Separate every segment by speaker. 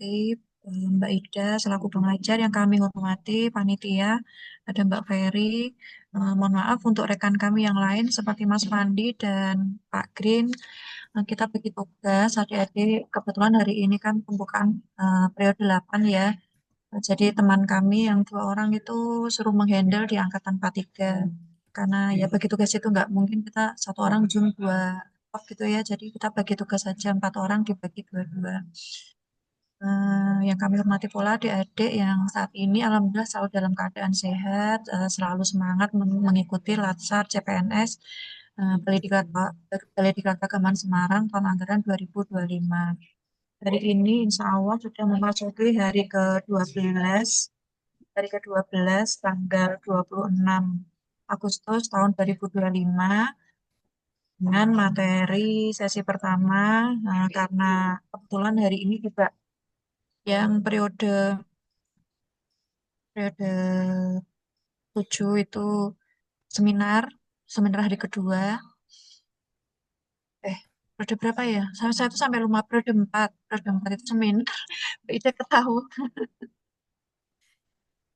Speaker 1: hormati Mbak Ida selaku pengajar, yang kami hormati panitia, ada Mbak Ferry. Mohon maaf untuk rekan kami yang lain seperti Mas Fandi dan Pak Green. Kita bagi tugas adik-adik. Kebetulan hari ini kan pembukaan periode 8 ya. Jadi teman kami yang 2 orang itu suruh menghandle di angkatan 43. Karena ya bagi tugas itu nggak mungkin kita satu orang Zoom dua gitu ya. Jadi kita bagi tugas saja 4 orang dibagi dua-dua. Yang kami hormati pula adik-adik yang saat ini alhamdulillah selalu dalam keadaan sehat, selalu semangat mengikuti Latsar CPNS Balai Diklat Keagamaan Semarang tahun anggaran 2025. Hari ini insya Allah sudah memasuki hari ke-12 tanggal 26 Agustus tahun 2025 dengan materi sesi pertama, karena kebetulan hari ini juga yang periode 7 itu seminar, seminar hari kedua. Eh, periode berapa ya? Saya tuh sampai lupa periode 4 itu seminar. Itu ketahuan.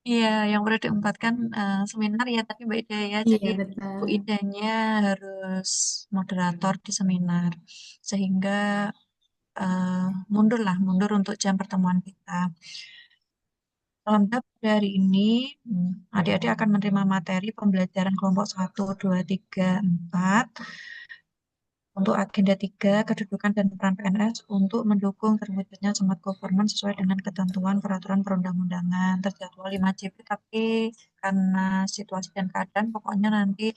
Speaker 1: Iya, yang periode 4 kan seminar ya, tapi Mbak Ida ya. Jadi
Speaker 2: Iya,
Speaker 1: Bu
Speaker 2: betul.
Speaker 1: Idanya harus moderator di seminar. Sehingga mundur untuk jam pertemuan kita. Alhamdulillah pada hari ini adik-adik akan menerima materi pembelajaran kelompok 1, 2, 3, 4 untuk agenda 3 kedudukan dan peran PNS untuk mendukung terwujudnya smart government sesuai dengan ketentuan peraturan perundang-undangan. Terjadwal 5 JP, tapi karena situasi dan keadaan pokoknya nanti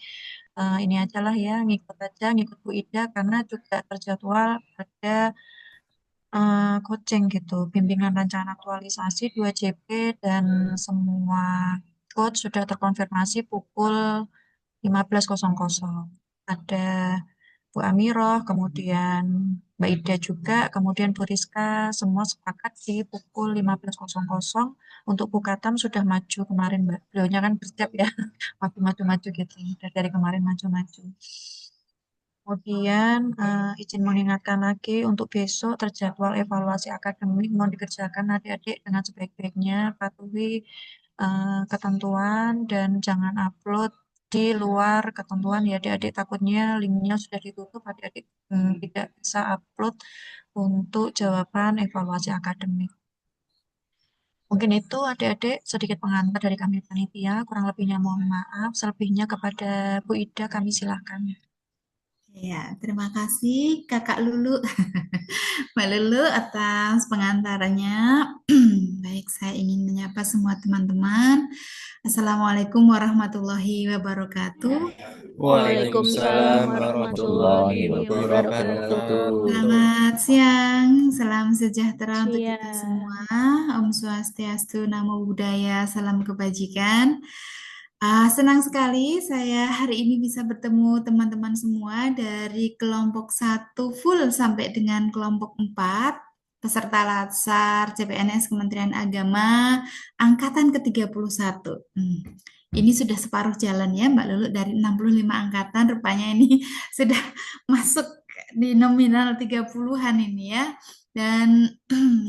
Speaker 1: ini aja lah ya, ngikut Bu Ida karena juga terjadwal ada coaching gitu, bimbingan rencana aktualisasi 2 JP, dan semua coach sudah terkonfirmasi pukul 15.00. Ada Bu Amiroh, kemudian Mbak Ida juga, kemudian Bu Rizka, semua sepakat di pukul 15.00. Untuk Bu Katam sudah maju kemarin, Mbak. Beliaunya kan bersiap ya, maju-maju gitu. Udah dari kemarin maju-maju. Kemudian izin mengingatkan lagi untuk besok terjadwal evaluasi akademik mohon dikerjakan adik-adik dengan sebaik-baiknya, patuhi ketentuan dan jangan upload di luar ketentuan ya adik-adik, takutnya linknya sudah ditutup, adik-adik tidak bisa upload untuk jawaban evaluasi akademik. Mungkin itu adik-adik sedikit pengantar dari kami panitia, kurang lebihnya mohon maaf, selebihnya kepada Bu Ida kami silakan.
Speaker 2: Ya, terima kasih Kakak Lulu, Mbak Lulu atas pengantarannya. Baik, saya ingin menyapa semua teman-teman. Assalamualaikum warahmatullahi wabarakatuh.
Speaker 3: Waalaikumsalam
Speaker 4: Waalaikumsalam
Speaker 3: warahmatullahi
Speaker 4: warahmatullahi
Speaker 3: wabarakatuh.
Speaker 4: wabarakatuh.
Speaker 2: Selamat siang, salam sejahtera untuk kita
Speaker 4: Siang.
Speaker 2: semua. Om Swastiastu, Namo Buddhaya, salam kebajikan. Senang sekali saya hari ini bisa bertemu teman-teman semua dari kelompok 1 full sampai dengan kelompok 4 peserta Latsar CPNS Kementerian Agama angkatan ke-31. Ini sudah separuh jalan ya Mbak Lulu, dari 65 angkatan rupanya ini sudah masuk di nominal 30-an ini ya. Dan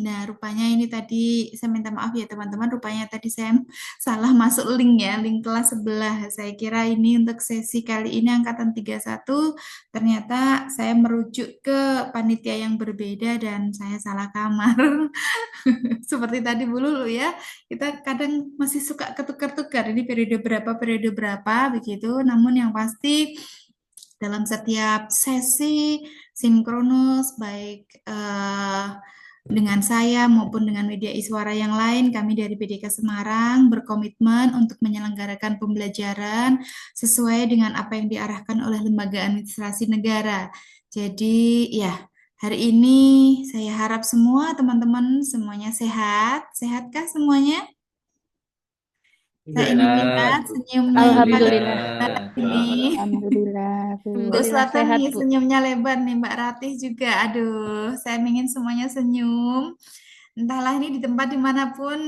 Speaker 2: nah rupanya ini tadi saya minta maaf ya teman-teman, rupanya tadi saya salah masuk link ya, link kelas sebelah. Saya kira ini untuk sesi kali ini angkatan 31, ternyata saya merujuk ke panitia yang berbeda dan saya salah kamar. Seperti tadi Bu Lulu ya, kita kadang masih suka ketukar-tukar ini periode berapa begitu. Namun yang pasti dalam setiap sesi sinkronus baik dengan saya maupun dengan media Iswara yang lain, kami dari PDK Semarang berkomitmen untuk menyelenggarakan pembelajaran sesuai dengan apa yang diarahkan oleh Lembaga Administrasi Negara. Jadi ya, hari ini saya harap semua teman-teman semuanya sehat. Sehatkah semuanya? Saya ingin lihat
Speaker 3: Sehat,
Speaker 2: senyumnya yang paling
Speaker 4: Alhamdulillah.
Speaker 2: lebar
Speaker 3: Alhamdulillah.
Speaker 2: ini.
Speaker 5: Alhamdulillah, Bu.
Speaker 2: Bu
Speaker 4: Alhamdulillah
Speaker 2: Selatan
Speaker 4: sehat,
Speaker 2: nih
Speaker 4: Bu.
Speaker 2: senyumnya lebar nih, Mbak Ratih juga. Aduh, saya ingin semuanya senyum. Entahlah ini di tempat dimanapun,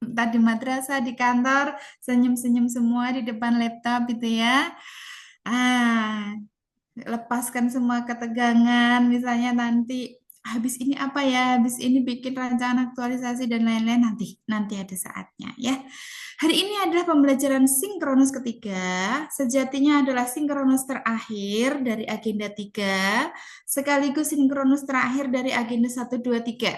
Speaker 2: entah di madrasah, di kantor, senyum-senyum semua di depan laptop gitu ya. Ah, lepaskan semua ketegangan, misalnya nanti. habis ini apa ya, habis ini bikin rancangan aktualisasi dan lain-lain, nanti ada saatnya ya. Hari ini adalah pembelajaran sinkronus ketiga, sejatinya adalah sinkronus terakhir dari agenda 3, sekaligus sinkronus terakhir dari agenda 1, 2, 3.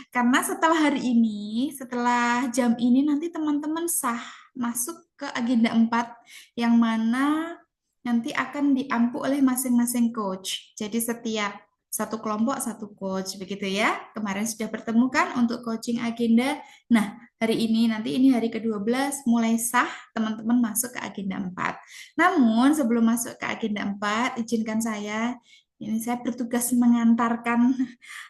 Speaker 2: Karena setelah hari ini, setelah jam ini nanti teman-teman sah masuk ke agenda 4 yang mana nanti akan diampu oleh masing-masing coach. Jadi setiap satu kelompok satu coach begitu ya. Kemarin sudah bertemu kan untuk coaching agenda. Nah, hari ini nanti ini hari ke-12 mulai sah teman-teman masuk ke agenda 4. Namun sebelum masuk ke agenda 4, izinkan ini saya bertugas mengantarkan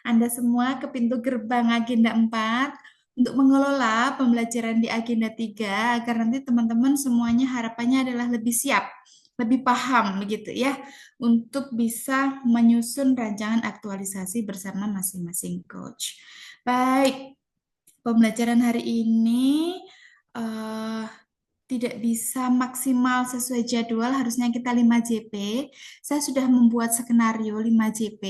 Speaker 2: Anda semua ke pintu gerbang agenda 4 untuk mengelola pembelajaran di agenda 3 agar nanti teman-teman semuanya harapannya adalah lebih siap, lebih paham begitu ya untuk bisa menyusun rancangan aktualisasi bersama masing-masing coach. Baik, pembelajaran hari ini eh, tidak bisa maksimal sesuai jadwal, harusnya kita 5 JP. Saya sudah membuat skenario 5 JP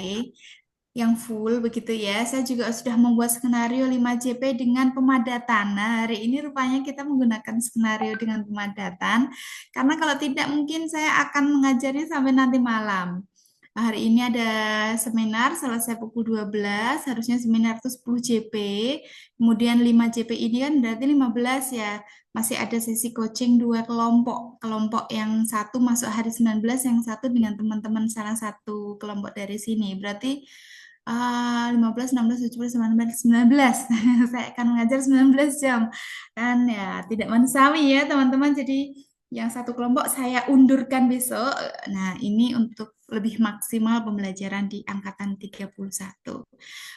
Speaker 2: yang full begitu ya. Saya juga sudah membuat skenario 5 JP dengan pemadatan. Nah, hari ini rupanya kita menggunakan skenario dengan pemadatan karena kalau tidak mungkin saya akan mengajarnya sampai nanti malam. Nah, hari ini ada seminar selesai pukul 12, harusnya seminar itu 10 JP. Kemudian 5 JP ini kan berarti 15 ya. Masih ada sesi coaching 2 kelompok. Kelompok yang satu masuk hari 19, yang satu dengan teman-teman salah satu kelompok dari sini. Berarti 15, 16, 17, 18, 19. Saya akan mengajar 19 jam. Kan ya, tidak manusiawi ya teman-teman. Jadi yang satu kelompok saya undurkan besok. Nah, ini untuk lebih maksimal pembelajaran di angkatan 31.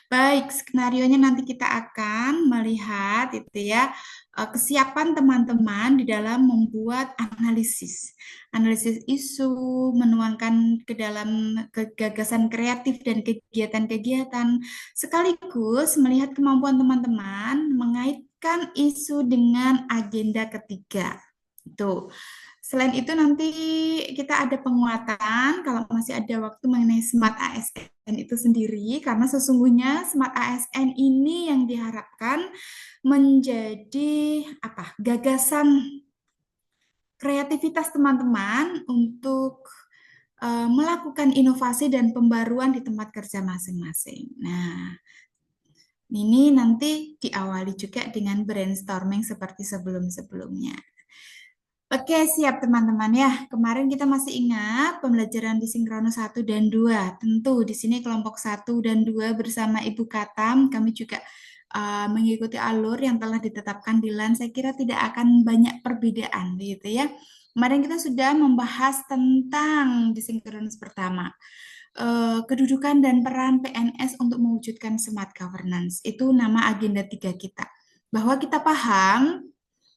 Speaker 2: Baik, skenarionya nanti kita akan melihat itu ya kesiapan teman-teman di dalam membuat analisis. Analisis isu, menuangkan ke dalam gagasan kreatif dan kegiatan-kegiatan, sekaligus melihat kemampuan teman-teman mengaitkan isu dengan agenda ketiga. Itu. Selain itu nanti kita ada penguatan kalau masih ada waktu mengenai Smart ASN itu sendiri karena sesungguhnya Smart ASN ini yang diharapkan menjadi gagasan kreativitas teman-teman untuk melakukan inovasi dan pembaruan di tempat kerja masing-masing. Nah, ini nanti diawali juga dengan brainstorming seperti sebelum-sebelumnya. Oke, siap teman-teman ya. Kemarin kita masih ingat pembelajaran di sinkronus 1 dan 2. Tentu di sini kelompok 1 dan 2 bersama Ibu Katam, kami juga mengikuti alur yang telah ditetapkan di LAN. Saya kira tidak akan banyak perbedaan gitu ya. Kemarin kita sudah membahas tentang di sinkronus pertama. Kedudukan dan peran PNS untuk mewujudkan smart governance. Itu nama agenda 3 kita. Bahwa kita paham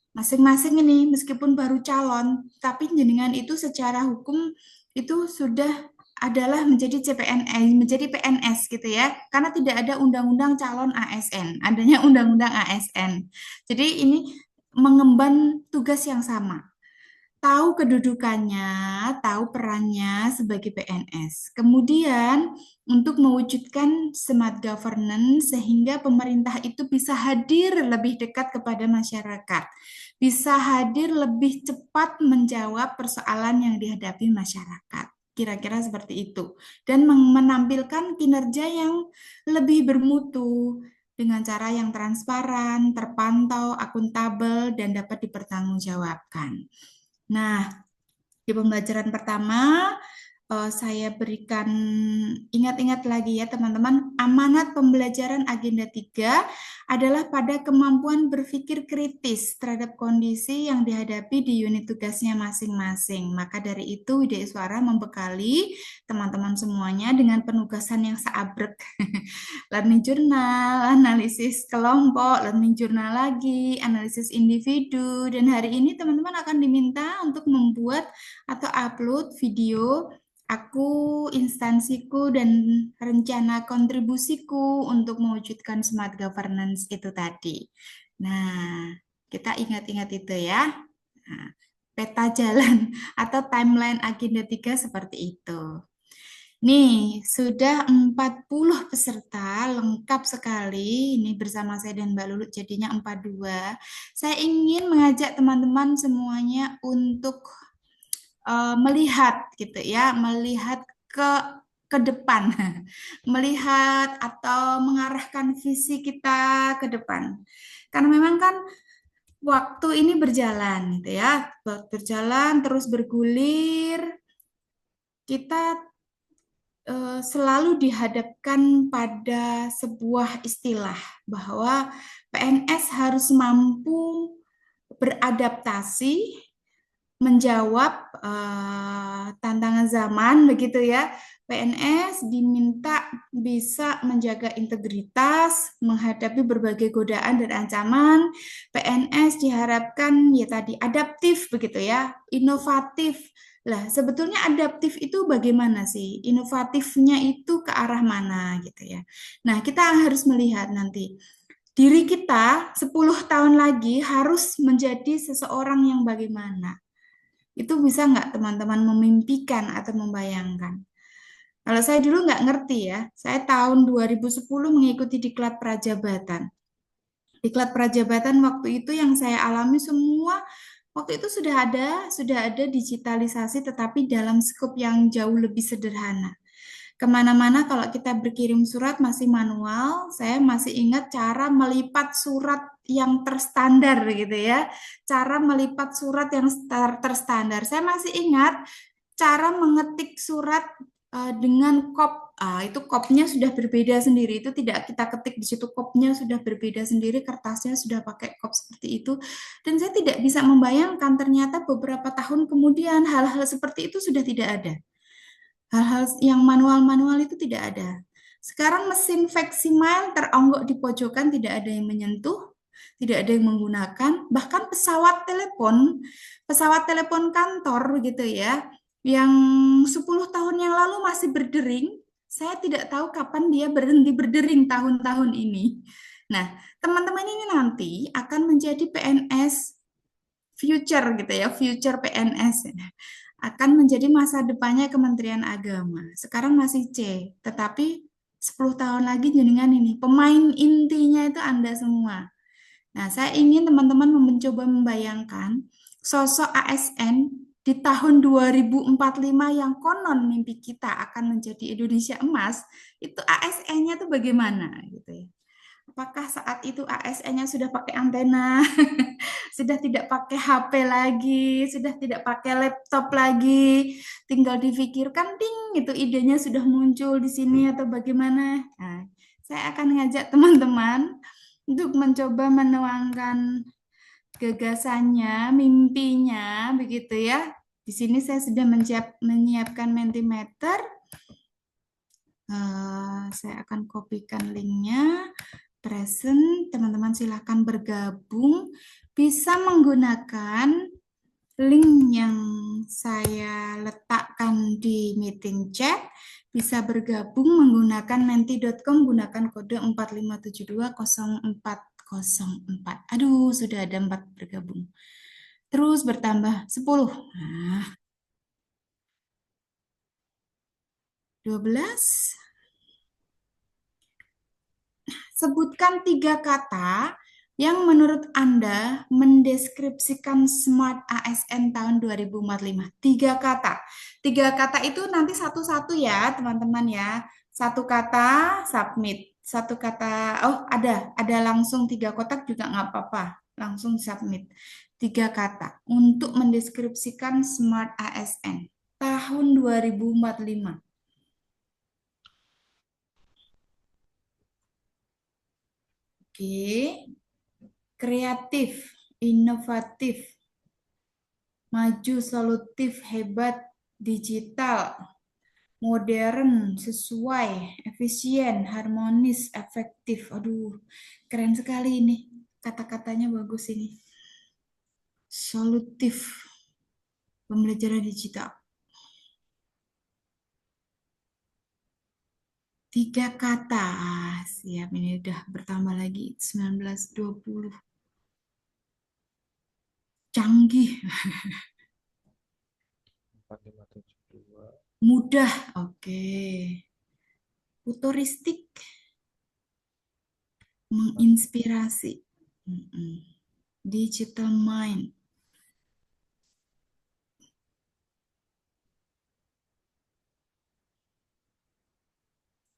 Speaker 2: masing-masing ini meskipun baru calon, tapi jenengan itu secara hukum itu sudah adalah menjadi CPNS, menjadi PNS gitu ya. Karena tidak ada undang-undang calon ASN, adanya undang-undang ASN. Jadi ini mengemban tugas yang sama. Tahu kedudukannya, tahu perannya sebagai PNS. Kemudian untuk mewujudkan smart governance sehingga pemerintah itu bisa hadir lebih dekat kepada masyarakat, bisa hadir lebih cepat menjawab persoalan yang dihadapi masyarakat. Kira-kira seperti itu. Dan menampilkan kinerja yang lebih bermutu dengan cara yang transparan, terpantau, akuntabel, dan dapat dipertanggungjawabkan. Nah, di pembelajaran pertama, saya berikan ingat-ingat lagi ya teman-teman, amanat pembelajaran agenda 3 adalah pada kemampuan berpikir kritis terhadap kondisi yang dihadapi di unit tugasnya masing-masing. Maka dari itu, Widya Iswara membekali teman-teman semuanya dengan penugasan yang seabrek. Learning journal, analisis kelompok, learning journal lagi, analisis individu, dan hari ini teman-teman akan diminta untuk membuat atau upload video aku, instansiku, dan rencana kontribusiku untuk mewujudkan smart governance itu tadi. Nah, kita ingat-ingat itu ya. Nah, peta jalan atau timeline agenda 3 seperti itu. Nih, sudah 40 peserta, lengkap sekali. Ini bersama saya dan Mbak Lulu jadinya 42. Saya ingin mengajak teman-teman semuanya untuk melihat gitu ya, melihat ke depan, melihat atau mengarahkan visi kita ke depan. Karena memang kan waktu ini berjalan gitu ya, berjalan terus bergulir. Kita selalu dihadapkan pada sebuah istilah bahwa PNS harus mampu beradaptasi, menjawab tantangan zaman begitu ya. PNS diminta bisa menjaga integritas, menghadapi berbagai godaan dan ancaman. PNS diharapkan ya tadi adaptif begitu ya, inovatif. Lah, sebetulnya adaptif itu bagaimana sih? Inovatifnya itu ke arah mana gitu ya. Nah, kita harus melihat nanti diri kita 10 tahun lagi harus menjadi seseorang yang bagaimana. Itu bisa nggak teman-teman memimpikan atau membayangkan? Kalau saya dulu nggak ngerti ya, saya tahun 2010 mengikuti diklat prajabatan. Diklat prajabatan waktu itu yang saya alami semua, waktu itu sudah ada digitalisasi tetapi dalam skop yang jauh lebih sederhana. Kemana-mana kalau kita berkirim surat masih manual, saya masih ingat cara melipat surat yang terstandar gitu ya. Cara melipat surat yang terstandar. Saya masih ingat cara mengetik surat dengan kop. Itu kopnya sudah berbeda sendiri. Itu tidak kita ketik di situ, kopnya sudah berbeda sendiri, kertasnya sudah pakai kop seperti itu. Dan saya tidak bisa membayangkan ternyata beberapa tahun kemudian hal-hal seperti itu sudah tidak ada. Hal-hal yang manual-manual itu tidak ada. Sekarang mesin Veximail teronggok di pojokan, tidak ada yang menyentuh, tidak ada yang menggunakan, bahkan pesawat telepon kantor gitu ya, yang 10 tahun yang lalu masih berdering, saya tidak tahu kapan dia berhenti berdering tahun-tahun ini. Nah, teman-teman ini nanti akan menjadi PNS future gitu ya, future PNS akan menjadi masa depannya Kementerian Agama. Sekarang masih C, tetapi 10 tahun lagi jenengan ini pemain intinya itu Anda semua. Nah, saya ingin teman-teman mencoba membayangkan sosok ASN di tahun 2045 yang konon mimpi kita akan menjadi Indonesia emas, itu ASN-nya tuh bagaimana gitu ya. Apakah saat itu ASN-nya sudah pakai antena, sudah tidak pakai HP lagi, sudah tidak pakai laptop lagi, tinggal difikirkan, ting, itu idenya sudah muncul di sini atau bagaimana? Nah, saya akan ngajak teman-teman untuk mencoba menuangkan gagasannya, mimpinya, begitu ya. Di sini saya sudah menyiapkan Mentimeter. Saya akan kopikan linknya. Present, teman-teman silahkan bergabung. Bisa menggunakan link yang saya letakkan di meeting chat. Bisa bergabung menggunakan menti.com, gunakan kode 45720404. Aduh, sudah ada 4 bergabung. Terus bertambah 10. Nah, 12. Sebutkan 3 kata yang menurut Anda mendeskripsikan Smart ASN tahun 2045. 3 kata. 3 kata itu nanti satu-satu ya, teman-teman ya. Satu kata submit. Satu kata, oh ada langsung 3 kotak juga nggak apa-apa. Langsung submit. 3 kata untuk mendeskripsikan Smart ASN tahun 2045. Oke. Kreatif, inovatif, maju, solutif, hebat, digital, modern, sesuai, efisien, harmonis, efektif. Aduh, keren sekali ini. Kata-katanya bagus ini. Solutif, pembelajaran digital. 3 kata. Siap, ini udah bertambah lagi. 19, 20. Canggih.
Speaker 3: 4572.
Speaker 2: Mudah, oke. Futuristik, menginspirasi. Mm-mm. Digital mind,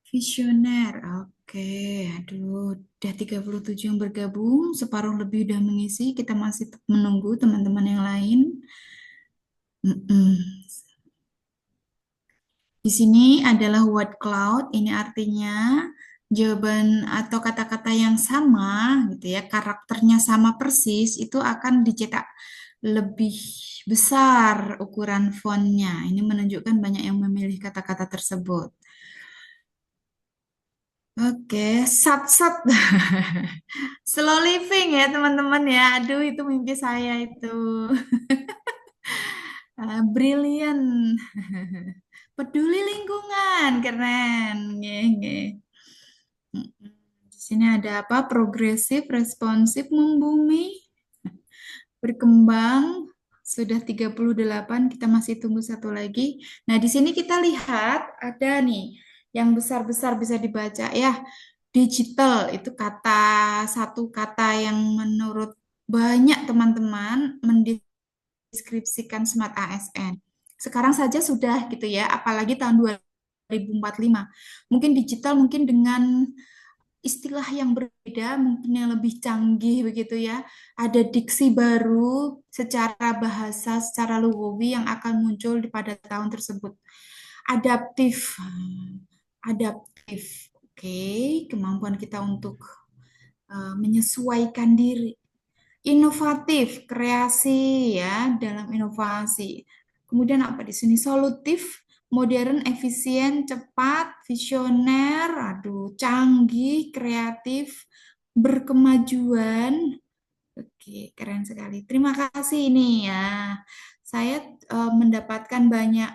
Speaker 2: visioner. Oke, aduh, udah 37 yang bergabung, separuh lebih udah mengisi. Kita masih menunggu teman-teman yang lain. Mm-mm. Di sini adalah word cloud, ini artinya jawaban atau kata-kata yang sama gitu ya, karakternya sama persis, itu akan dicetak lebih besar ukuran fontnya. Ini menunjukkan banyak yang memilih kata-kata tersebut. Oke, sat-sat. Slow living ya teman-teman ya. Aduh, itu mimpi saya itu. Brilliant. Peduli lingkungan, keren. Nge, nge. Mm-mm. Di sini ada apa? Progresif, responsif, membumi, berkembang. Sudah 38, kita masih tunggu satu lagi. Nah, di sini kita lihat ada nih yang besar-besar bisa dibaca ya. Digital itu satu kata yang menurut banyak teman-teman mendeskripsikan Smart ASN. Sekarang saja sudah gitu ya, apalagi tahun 2045. Mungkin digital mungkin dengan istilah yang berbeda, mungkin yang lebih canggih begitu ya. Ada diksi baru secara bahasa, secara lugawi yang akan muncul pada tahun tersebut. Adaptif, adaptif. Oke, kemampuan kita untuk menyesuaikan diri. Inovatif, kreasi ya dalam inovasi. Kemudian apa di sini? Solutif, modern, efisien, cepat, visioner, aduh, canggih, kreatif, berkemajuan. Oke, keren sekali. Terima kasih ini ya. Saya mendapatkan banyak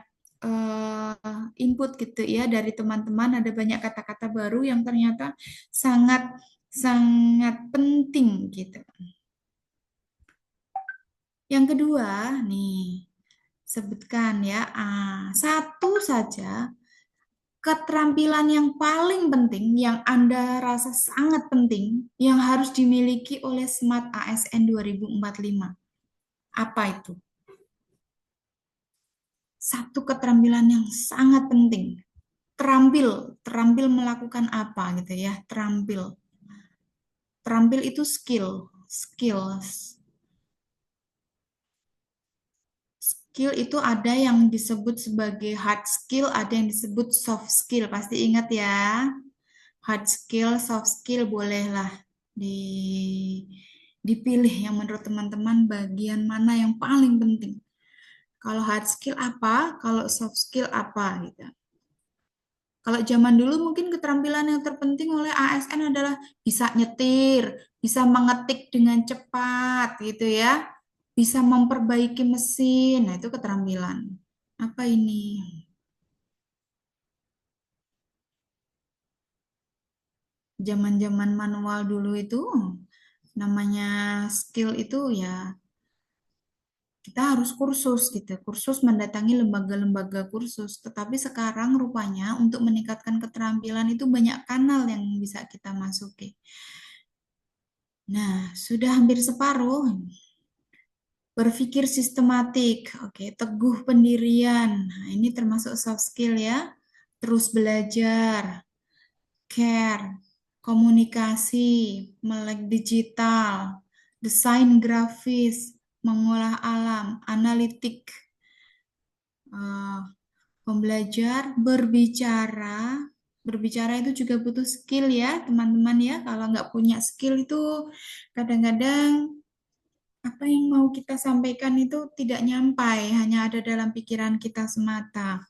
Speaker 2: input gitu ya dari teman-teman. Ada banyak kata-kata baru yang ternyata sangat sangat penting gitu. Yang kedua, nih, sebutkan ya, satu saja keterampilan yang paling penting, yang Anda rasa sangat penting, yang harus dimiliki oleh Smart ASN 2045. Apa itu? Satu keterampilan yang sangat penting. Terampil, terampil melakukan apa gitu ya, terampil. Terampil itu skills. Skill itu ada yang disebut sebagai hard skill, ada yang disebut soft skill. Pasti ingat ya. Hard skill, soft skill bolehlah di dipilih yang menurut teman-teman bagian mana yang paling penting. Kalau hard skill apa, kalau soft skill apa gitu. Kalau zaman dulu mungkin keterampilan yang terpenting oleh ASN adalah bisa nyetir, bisa mengetik dengan cepat gitu ya, bisa memperbaiki mesin. Nah, itu keterampilan. Apa ini? Zaman-zaman manual dulu itu namanya skill itu ya kita harus kursus gitu, kursus mendatangi lembaga-lembaga kursus. Tetapi sekarang rupanya untuk meningkatkan keterampilan itu banyak kanal yang bisa kita masuki. Nah, sudah hampir separuh. Berpikir sistematik, oke, teguh pendirian. Nah, ini termasuk soft skill ya. Terus belajar, care, komunikasi, melek digital, desain grafis, mengolah alam, analitik, eh, pembelajar, berbicara. Berbicara itu juga butuh skill ya, teman-teman ya. Kalau nggak punya skill itu kadang-kadang apa yang mau kita sampaikan itu tidak nyampai, hanya ada dalam pikiran kita semata.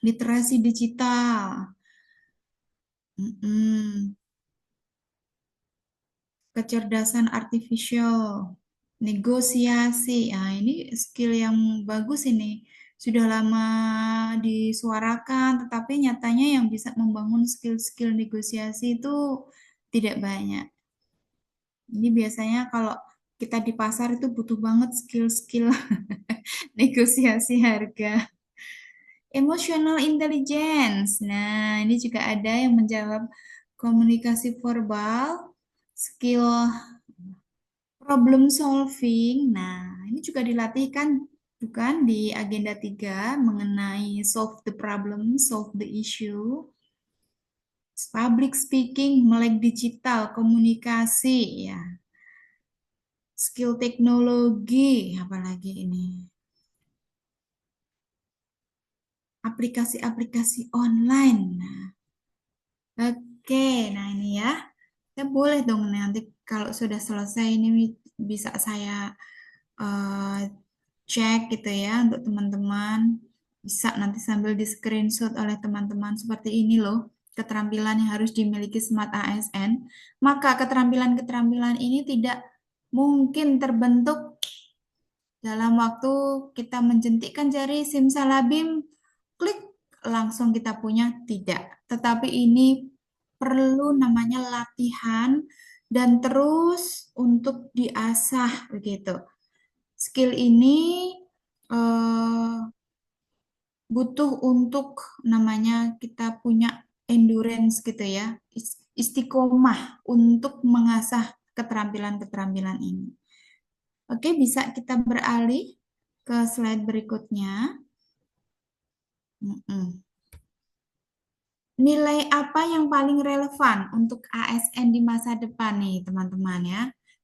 Speaker 2: Literasi digital, mm-mm. Kecerdasan artifisial, negosiasi. Nah, ini skill yang bagus ini. Sudah lama disuarakan, tetapi nyatanya yang bisa membangun skill-skill negosiasi itu tidak banyak. Ini biasanya kalau kita di pasar itu butuh banget skill-skill negosiasi harga. Emotional intelligence. Nah, ini juga ada yang menjawab komunikasi verbal, skill problem solving. Nah, ini juga dilatih kan bukan di agenda 3 mengenai solve the problem, solve the issue. Public speaking, melek digital, komunikasi ya. Skill teknologi, apalagi ini. Aplikasi-aplikasi online. Nah, oke, nah ini ya. Ya boleh dong nanti kalau sudah selesai ini bisa saya eh, cek gitu ya untuk teman-teman. Bisa nanti sambil di screenshot oleh teman-teman seperti ini loh. Keterampilan yang harus dimiliki Smart ASN. Maka keterampilan-keterampilan ini tidak mungkin terbentuk dalam waktu kita menjentikkan jari simsalabim, klik langsung kita punya, tidak. Tetapi ini perlu namanya latihan dan terus untuk diasah begitu. Skill ini eh, butuh untuk namanya kita punya endurance gitu ya, istiqomah untuk mengasah keterampilan-keterampilan ini. Oke, bisa kita beralih ke slide berikutnya. Nilai apa yang paling relevan untuk ASN di masa depan nih, teman-teman ya?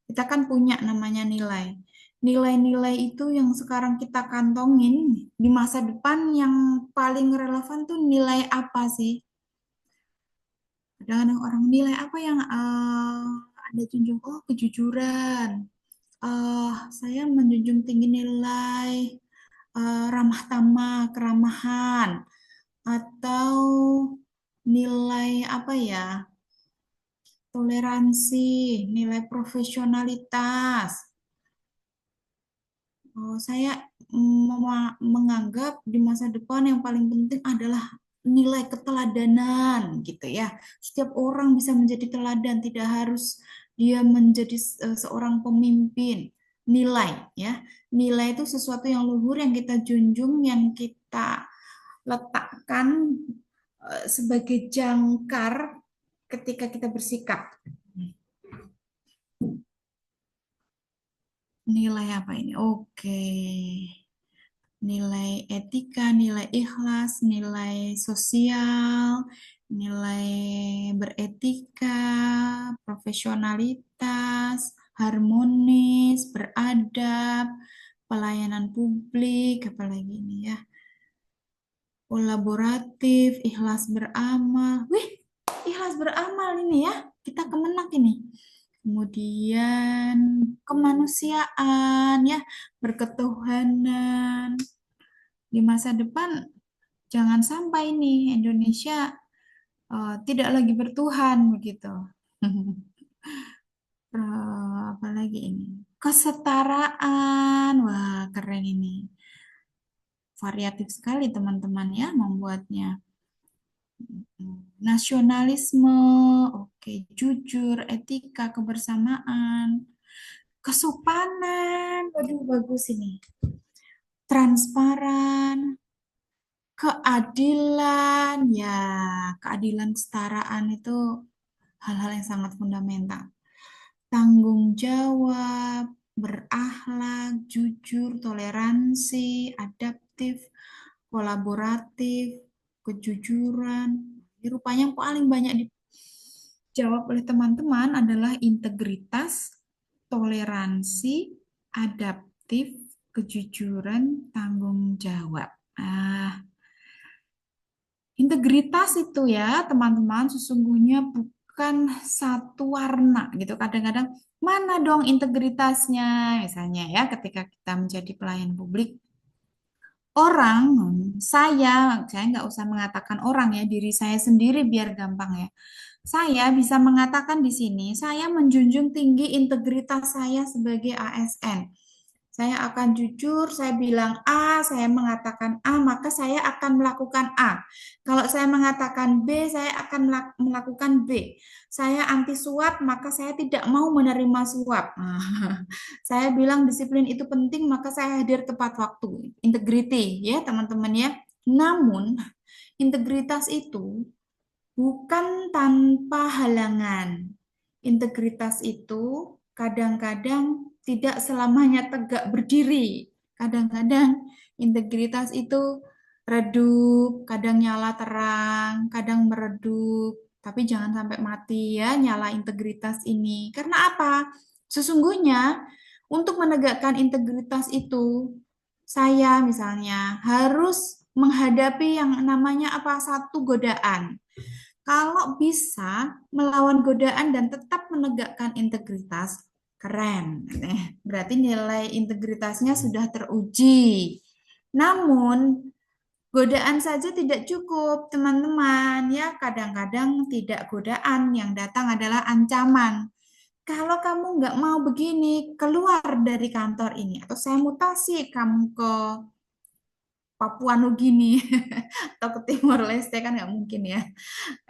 Speaker 2: Kita kan punya namanya nilai. Nilai-nilai itu yang sekarang kita kantongin di masa depan yang paling relevan tuh nilai apa sih? Kadang-kadang orang nilai apa yang Anda junjung? Oh, kejujuran. Saya menjunjung tinggi nilai ramah tamah, keramahan, atau nilai apa ya? Toleransi, nilai profesionalitas. Saya menganggap di masa depan yang paling penting adalah nilai keteladanan gitu ya. Setiap orang bisa menjadi teladan, tidak harus dia menjadi seorang pemimpin. Nilai ya. Nilai itu sesuatu yang luhur yang kita junjung, yang kita letakkan sebagai jangkar ketika kita bersikap. Nilai apa ini? Oke. Nilai etika, nilai ikhlas, nilai sosial, nilai beretika, profesionalitas, harmonis, beradab, pelayanan publik, apalagi ini ya. Kolaboratif, ikhlas beramal. Wih, ikhlas beramal ini ya. Kita kemenak ini. Kemudian kemanusiaan ya, berketuhanan. Di masa depan jangan sampai nih Indonesia tidak lagi bertuhan begitu. Apalagi ini? Kesetaraan. Wah, keren ini. Variatif sekali teman-teman ya membuatnya. Nasionalisme, oke, jujur, etika, kebersamaan, kesopanan, waduh bagus ini. Transparan, keadilan, ya keadilan kesetaraan itu hal-hal yang sangat fundamental. Tanggung jawab, berakhlak, jujur, toleransi, adaptif, kolaboratif, kejujuran. Ini rupanya yang paling banyak dijawab oleh teman-teman adalah integritas, toleransi, adaptif, kejujuran, tanggung jawab. Integritas itu ya teman-teman sesungguhnya bukan satu warna gitu. Kadang-kadang mana dong integritasnya misalnya ya ketika kita menjadi pelayan publik. Orang, saya nggak usah mengatakan orang ya, diri saya sendiri biar gampang ya. Saya bisa mengatakan di sini, saya menjunjung tinggi integritas saya sebagai ASN. Saya akan jujur, saya bilang A, saya mengatakan A, maka saya akan melakukan A. Kalau saya mengatakan B, saya akan melakukan B. Saya anti suap, maka saya tidak mau menerima suap. Saya bilang disiplin itu penting, maka saya hadir tepat waktu. Integrity, ya teman-teman ya. Namun, integritas itu bukan tanpa halangan. Integritas itu kadang-kadang tidak selamanya tegak berdiri. Kadang-kadang integritas itu redup, kadang nyala terang, kadang meredup. Tapi jangan sampai mati ya nyala integritas ini. Karena apa? Sesungguhnya untuk menegakkan integritas itu, saya misalnya harus menghadapi yang namanya apa? Satu godaan. Kalau bisa melawan godaan dan tetap menegakkan integritas, keren. Berarti nilai integritasnya sudah teruji. Namun, godaan saja tidak cukup, teman-teman. Ya, kadang-kadang tidak godaan, yang datang adalah ancaman. Kalau kamu nggak mau begini, keluar dari kantor ini. Atau saya mutasi kamu ke Papua Nugini atau ke Timor Leste, kan nggak mungkin ya.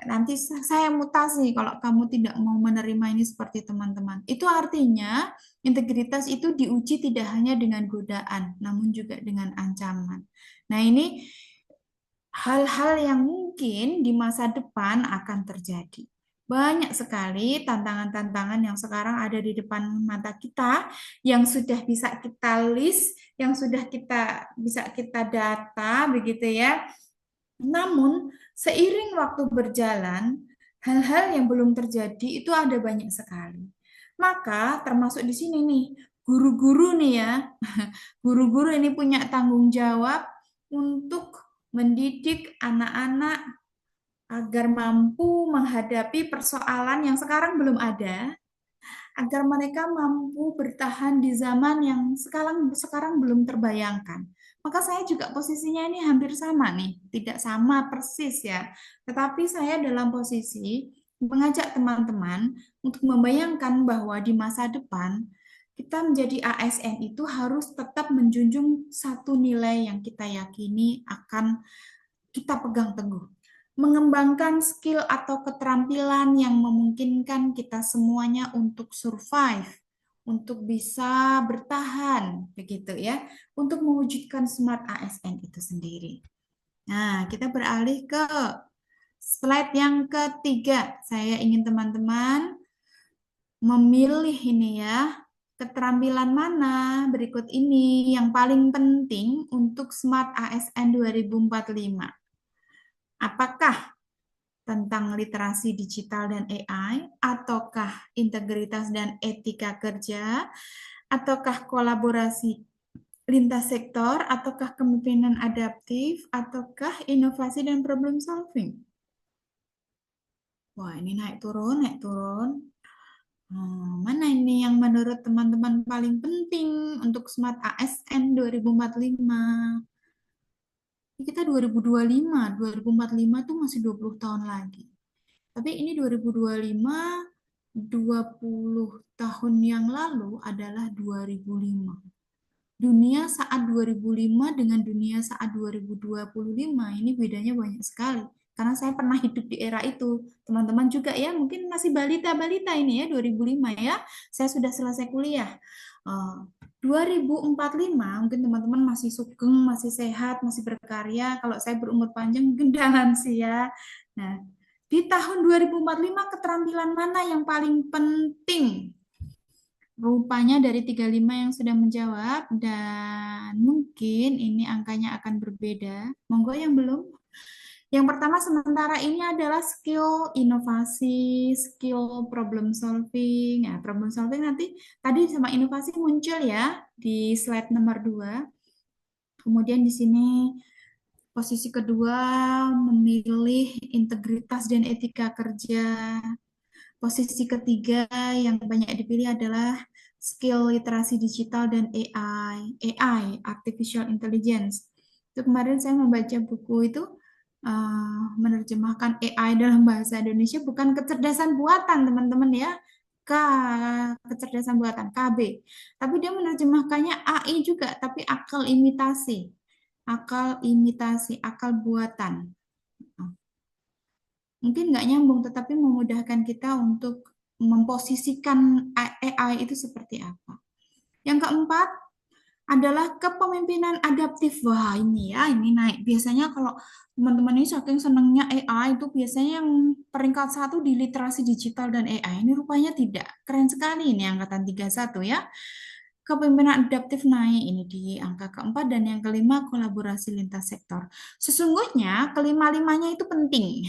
Speaker 2: Nanti saya mutasi kalau kamu tidak mau menerima ini seperti teman-teman. Itu artinya integritas itu diuji tidak hanya dengan godaan, namun juga dengan ancaman. Nah, ini hal-hal yang mungkin di masa depan akan terjadi. Banyak sekali tantangan-tantangan yang sekarang ada di depan mata kita, yang sudah bisa kita list, yang sudah bisa kita data, begitu ya. Namun, seiring waktu berjalan, hal-hal yang belum terjadi itu ada banyak sekali. Maka termasuk di sini nih, guru-guru nih ya, guru-guru ini punya tanggung jawab untuk mendidik anak-anak agar mampu menghadapi persoalan yang sekarang belum ada, agar mereka mampu bertahan di zaman yang sekarang belum terbayangkan. Maka saya juga posisinya ini hampir sama nih, tidak sama persis ya. Tetapi saya dalam posisi mengajak teman-teman untuk membayangkan bahwa di masa depan kita menjadi ASN itu harus tetap menjunjung satu nilai yang kita yakini akan kita pegang teguh, mengembangkan skill atau keterampilan yang memungkinkan kita semuanya untuk survive, untuk bisa bertahan, begitu ya, untuk mewujudkan smart ASN itu sendiri. Nah, kita beralih ke slide yang ketiga. Saya ingin teman-teman memilih ini ya, keterampilan mana berikut ini yang paling penting untuk Smart ASN 2045. Apakah tentang literasi digital dan AI, ataukah integritas dan etika kerja, ataukah kolaborasi lintas sektor, ataukah kepemimpinan adaptif, ataukah inovasi dan problem solving? Wah, ini naik turun, naik turun. Mana ini yang menurut teman-teman paling penting untuk Smart ASN 2045? Kita 2025 itu masih 20 tahun lagi. Tapi ini 2025, 20 tahun yang lalu adalah 2005. Dunia saat 2005 dengan dunia saat 2025 ini bedanya banyak sekali. Karena saya pernah hidup di era itu. Teman-teman juga ya, mungkin masih balita-balita ini ya, 2005 ya. Saya sudah selesai kuliah. 2045 mungkin teman-teman masih sugeng, masih sehat, masih berkarya. Kalau saya berumur panjang mungkin udah lansia. Nah, di tahun 2045 keterampilan mana yang paling penting? Rupanya dari 35 yang sudah menjawab dan mungkin ini angkanya akan berbeda. Monggo yang belum. Yang pertama sementara ini adalah skill inovasi, skill problem solving. Ya, problem solving nanti tadi sama inovasi muncul ya di slide nomor 2. Kemudian di sini posisi kedua memilih integritas dan etika kerja. Posisi ketiga yang banyak dipilih adalah skill literasi digital dan AI, Artificial Intelligence. Itu kemarin saya membaca buku itu menerjemahkan AI dalam bahasa Indonesia bukan kecerdasan buatan, teman-teman ya. Kecerdasan buatan, KB. Tapi dia menerjemahkannya AI juga, tapi akal imitasi. Akal imitasi, akal buatan. Mungkin nggak nyambung, tetapi memudahkan kita untuk memposisikan AI itu seperti apa. Yang keempat, adalah kepemimpinan adaptif. Wah, ini ya, ini naik. Biasanya kalau teman-teman ini saking senangnya AI itu biasanya yang peringkat satu di literasi digital dan AI. Ini rupanya tidak. Keren sekali ini angkatan 31 ya. Kepemimpinan adaptif naik ini di angka keempat dan yang kelima kolaborasi lintas sektor. Sesungguhnya kelima-limanya itu penting.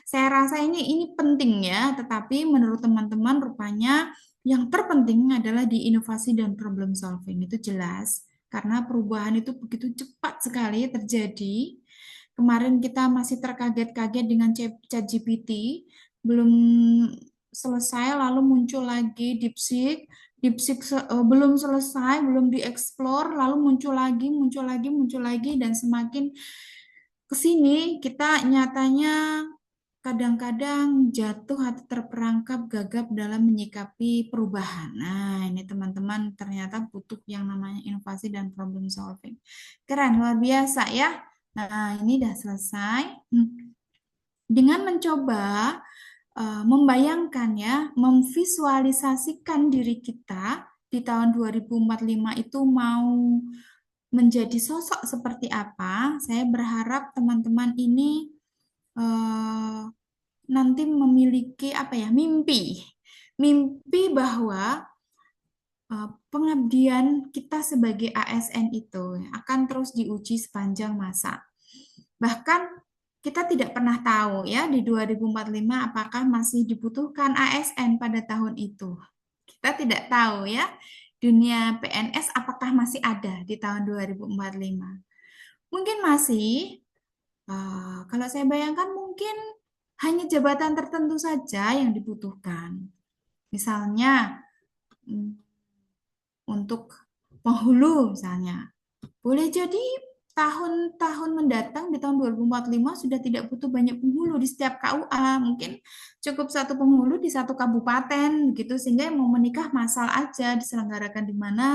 Speaker 2: Saya rasa ini penting ya, tetapi menurut teman-teman rupanya yang terpenting adalah di inovasi dan problem solving itu jelas karena perubahan itu begitu cepat sekali terjadi. Kemarin kita masih terkaget-kaget dengan ChatGPT, belum selesai lalu muncul lagi DeepSeek. Belum selesai, belum dieksplor, lalu muncul lagi, dan semakin ke sini kita nyatanya kadang-kadang jatuh atau terperangkap gagap dalam menyikapi perubahan. Nah, ini teman-teman ternyata butuh yang namanya inovasi dan problem solving. Keren, luar biasa ya. Nah, ini udah selesai. Dengan mencoba membayangkan ya, memvisualisasikan diri kita di tahun 2045 itu mau menjadi sosok seperti apa, saya berharap teman-teman ini eh, nanti memiliki apa ya, mimpi bahwa pengabdian kita sebagai ASN itu akan terus diuji sepanjang masa. Bahkan kita tidak pernah tahu ya di 2045 apakah masih dibutuhkan ASN pada tahun itu. Kita tidak tahu ya dunia PNS apakah masih ada di tahun 2045. Mungkin masih, kalau saya bayangkan mungkin hanya jabatan tertentu saja yang dibutuhkan. Misalnya untuk penghulu misalnya. Boleh jadi tahun-tahun mendatang di tahun 2045 sudah tidak butuh banyak penghulu di setiap KUA. Mungkin cukup satu penghulu di satu kabupaten gitu sehingga yang mau menikah massal aja diselenggarakan di mana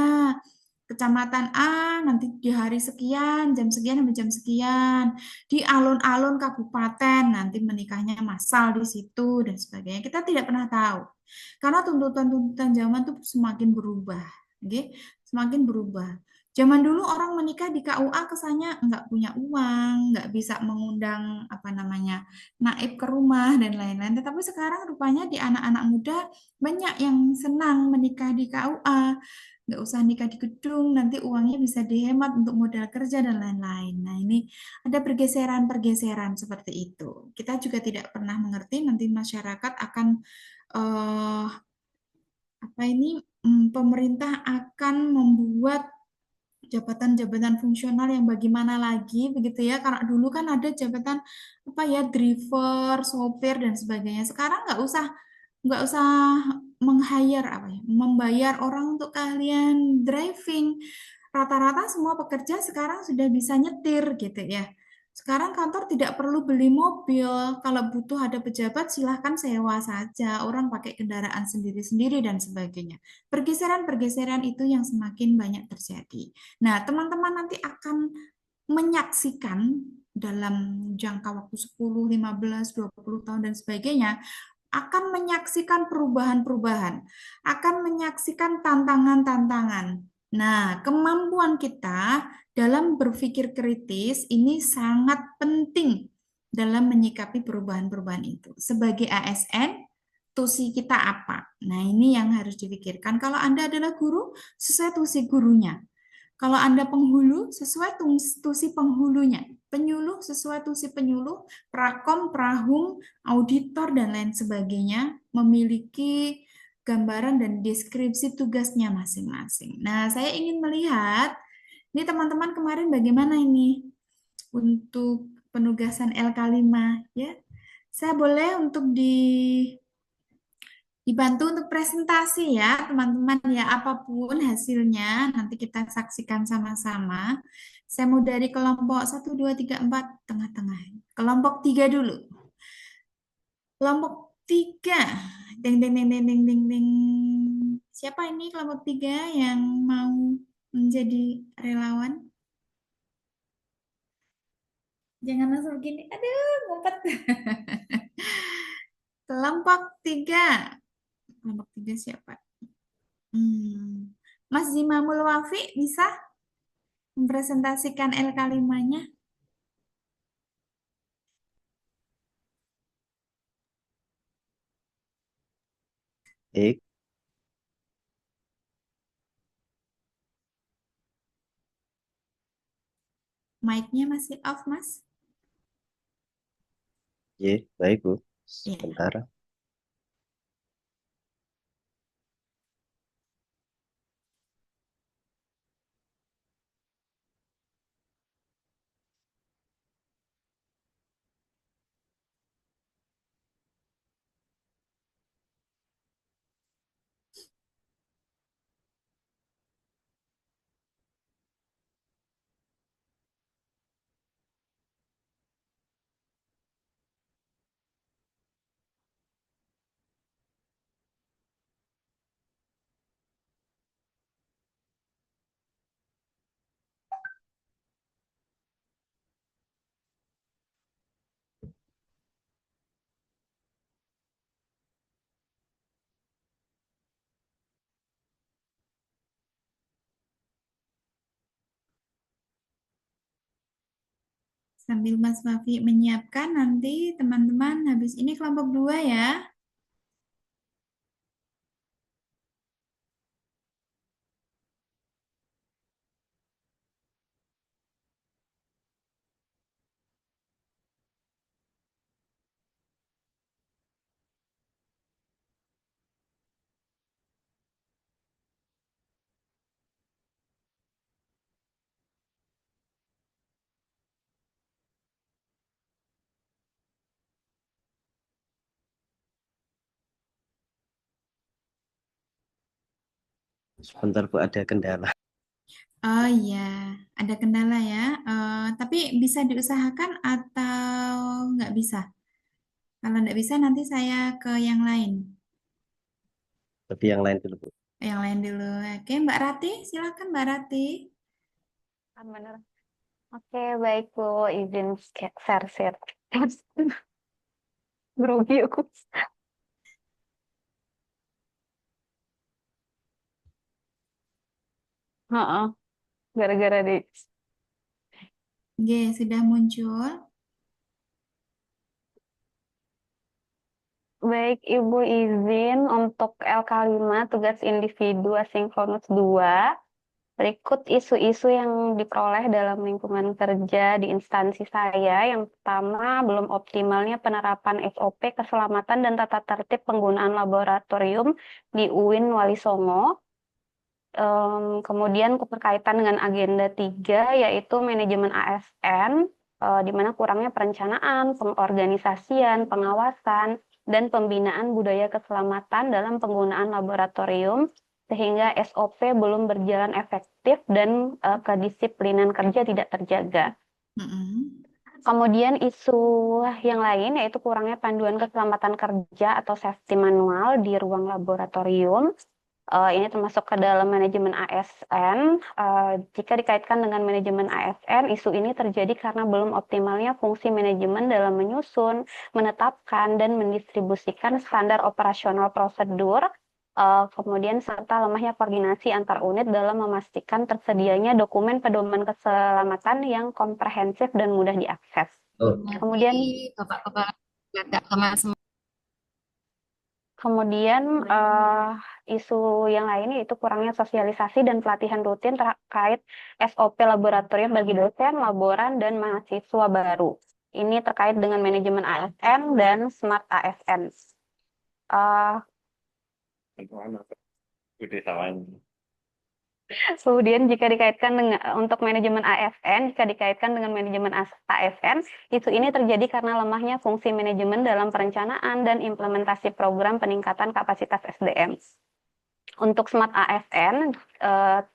Speaker 2: kecamatan A nanti di hari sekian, jam sekian sampai jam sekian. Di alun-alun kabupaten nanti menikahnya massal di situ dan sebagainya. Kita tidak pernah tahu. Karena tuntutan-tuntutan zaman tuh semakin berubah. Oke? Semakin berubah. Zaman dulu orang menikah di KUA kesannya nggak punya uang, nggak bisa mengundang apa namanya naib ke rumah dan lain-lain. Tetapi sekarang rupanya di anak-anak muda banyak yang senang menikah di KUA, nggak usah nikah di gedung, nanti uangnya bisa dihemat untuk modal kerja dan lain-lain. Nah ini ada pergeseran-pergeseran seperti itu. Kita juga tidak pernah mengerti nanti masyarakat akan eh, apa ini pemerintah akan membuat jabatan-jabatan fungsional yang bagaimana lagi begitu ya, karena dulu kan ada jabatan apa ya, driver, sopir dan sebagainya. Sekarang nggak usah meng-hire apa ya, membayar orang untuk keahlian driving. Rata-rata semua pekerja sekarang sudah bisa nyetir gitu ya. Sekarang kantor tidak perlu beli mobil. Kalau butuh ada pejabat, silahkan sewa saja. Orang pakai kendaraan sendiri-sendiri dan sebagainya. Pergeseran-pergeseran itu yang semakin banyak terjadi. Nah, teman-teman nanti akan menyaksikan dalam jangka waktu 10, 15, 20 tahun dan sebagainya, akan menyaksikan perubahan-perubahan, akan menyaksikan tantangan-tantangan. Nah, kemampuan kita dalam berpikir kritis ini sangat penting dalam menyikapi perubahan-perubahan itu. Sebagai ASN, tusi kita apa? Nah, ini yang harus dipikirkan. Kalau Anda adalah guru, sesuai tusi gurunya. Kalau Anda penghulu, sesuai tusi penghulunya. Penyuluh, sesuai tusi penyuluh. Prakom, prahum, auditor, dan lain sebagainya memiliki gambaran dan deskripsi tugasnya masing-masing. Nah, saya ingin melihat, ini teman-teman kemarin bagaimana ini untuk penugasan LK5 ya. Saya boleh untuk dibantu untuk presentasi ya, teman-teman ya, apapun hasilnya nanti kita saksikan sama-sama. Saya mau dari kelompok 1, 2, 3, 4 tengah-tengah. Kelompok 3 dulu. Kelompok 3. Deng deng deng deng deng deng deng. Siapa ini kelompok 3 yang mau menjadi relawan? Jangan langsung begini. Aduh, ngumpet. Kelompok 3. Kelompok 3 siapa? Mas Zimamul Wafi bisa? mempresentasikan LK5-nya.
Speaker 3: Baik,
Speaker 2: Mic-nya masih off, Mas?
Speaker 3: ya, baik Bu.
Speaker 2: Iya.
Speaker 3: Sebentar.
Speaker 2: Sambil Mas Wafi menyiapkan, nanti teman-teman habis ini kelompok 2 ya.
Speaker 3: Sebentar Bu, ada kendala.
Speaker 2: Oh iya, ada kendala ya. Tapi bisa diusahakan atau nggak bisa? Kalau nggak bisa, nanti saya ke yang lain.
Speaker 3: Tapi yang lain dulu Bu.
Speaker 2: Yang lain dulu. Oke, Mbak Rati, silakan Mbak Rati.
Speaker 4: Benar. Oke, baik Bu, izin share. Grogi aku. Heeh, gara-gara di
Speaker 2: Oke, sudah muncul.
Speaker 4: Baik, Ibu izin untuk LK5 tugas individu asinkronus 2. Berikut isu-isu yang diperoleh dalam lingkungan kerja di instansi saya. Yang pertama, belum optimalnya penerapan SOP keselamatan dan tata tertib penggunaan laboratorium di UIN Wali Songo. Kemudian berkaitan dengan agenda 3, yaitu manajemen ASN, di mana kurangnya perencanaan, pengorganisasian, pengawasan, dan pembinaan budaya keselamatan dalam penggunaan laboratorium, sehingga SOP belum berjalan efektif dan kedisiplinan kerja tidak terjaga.
Speaker 2: Mm-mm.
Speaker 4: Kemudian isu yang lain yaitu kurangnya panduan keselamatan kerja atau safety manual di ruang laboratorium. Ini termasuk ke dalam manajemen ASN. Jika dikaitkan dengan manajemen ASN, isu ini terjadi karena belum optimalnya fungsi manajemen dalam menyusun, menetapkan, dan mendistribusikan standar operasional prosedur, kemudian serta lemahnya koordinasi antar unit dalam memastikan tersedianya dokumen pedoman keselamatan yang komprehensif dan mudah diakses. Kemudian
Speaker 5: Bapak Kepala agak kemas.
Speaker 4: Kemudian isu yang lain yaitu kurangnya sosialisasi dan pelatihan rutin terkait SOP laboratorium bagi dosen, laboran, dan mahasiswa baru. Ini terkait dengan manajemen ASN dan smart ASN. Eh, Kemudian jika dikaitkan dengan untuk manajemen ASN, jika dikaitkan dengan manajemen ASN, isu ini terjadi karena lemahnya fungsi manajemen dalam perencanaan dan implementasi program peningkatan kapasitas SDM. Untuk smart ASN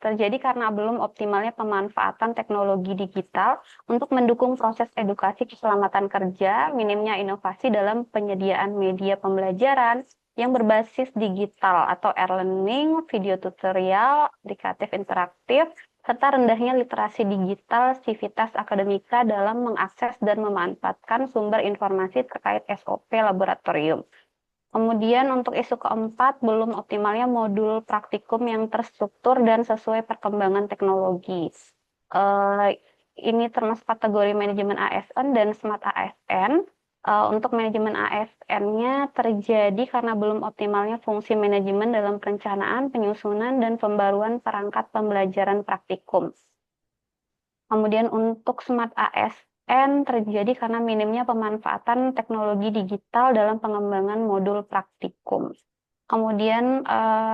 Speaker 4: terjadi karena belum optimalnya pemanfaatan teknologi digital untuk mendukung proses edukasi keselamatan kerja, minimnya inovasi dalam penyediaan media pembelajaran yang berbasis digital atau e-learning, video tutorial, aplikatif interaktif, serta rendahnya literasi digital sivitas akademika dalam mengakses dan memanfaatkan sumber informasi terkait SOP laboratorium. Kemudian untuk isu keempat, belum optimalnya modul praktikum yang terstruktur dan sesuai perkembangan teknologi. ini termasuk kategori manajemen ASN dan Smart ASN. Untuk manajemen ASN-nya terjadi karena belum optimalnya fungsi manajemen dalam perencanaan, penyusunan, dan pembaruan perangkat pembelajaran praktikum. Kemudian untuk Smart ASN terjadi karena minimnya pemanfaatan teknologi digital dalam pengembangan modul praktikum. Kemudian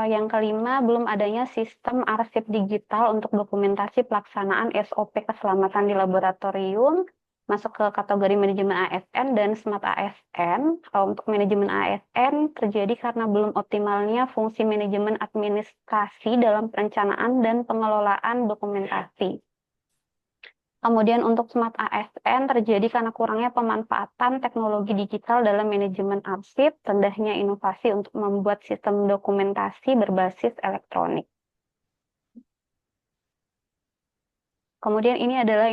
Speaker 4: yang kelima, belum adanya sistem arsip digital untuk dokumentasi pelaksanaan SOP keselamatan di laboratorium, masuk ke kategori manajemen ASN dan Smart ASN. Untuk manajemen ASN terjadi karena belum optimalnya fungsi manajemen administrasi dalam perencanaan dan pengelolaan dokumentasi. Kemudian untuk Smart ASN terjadi karena kurangnya pemanfaatan teknologi digital dalam manajemen arsip, rendahnya inovasi untuk membuat sistem dokumentasi berbasis elektronik. Kemudian ini adalah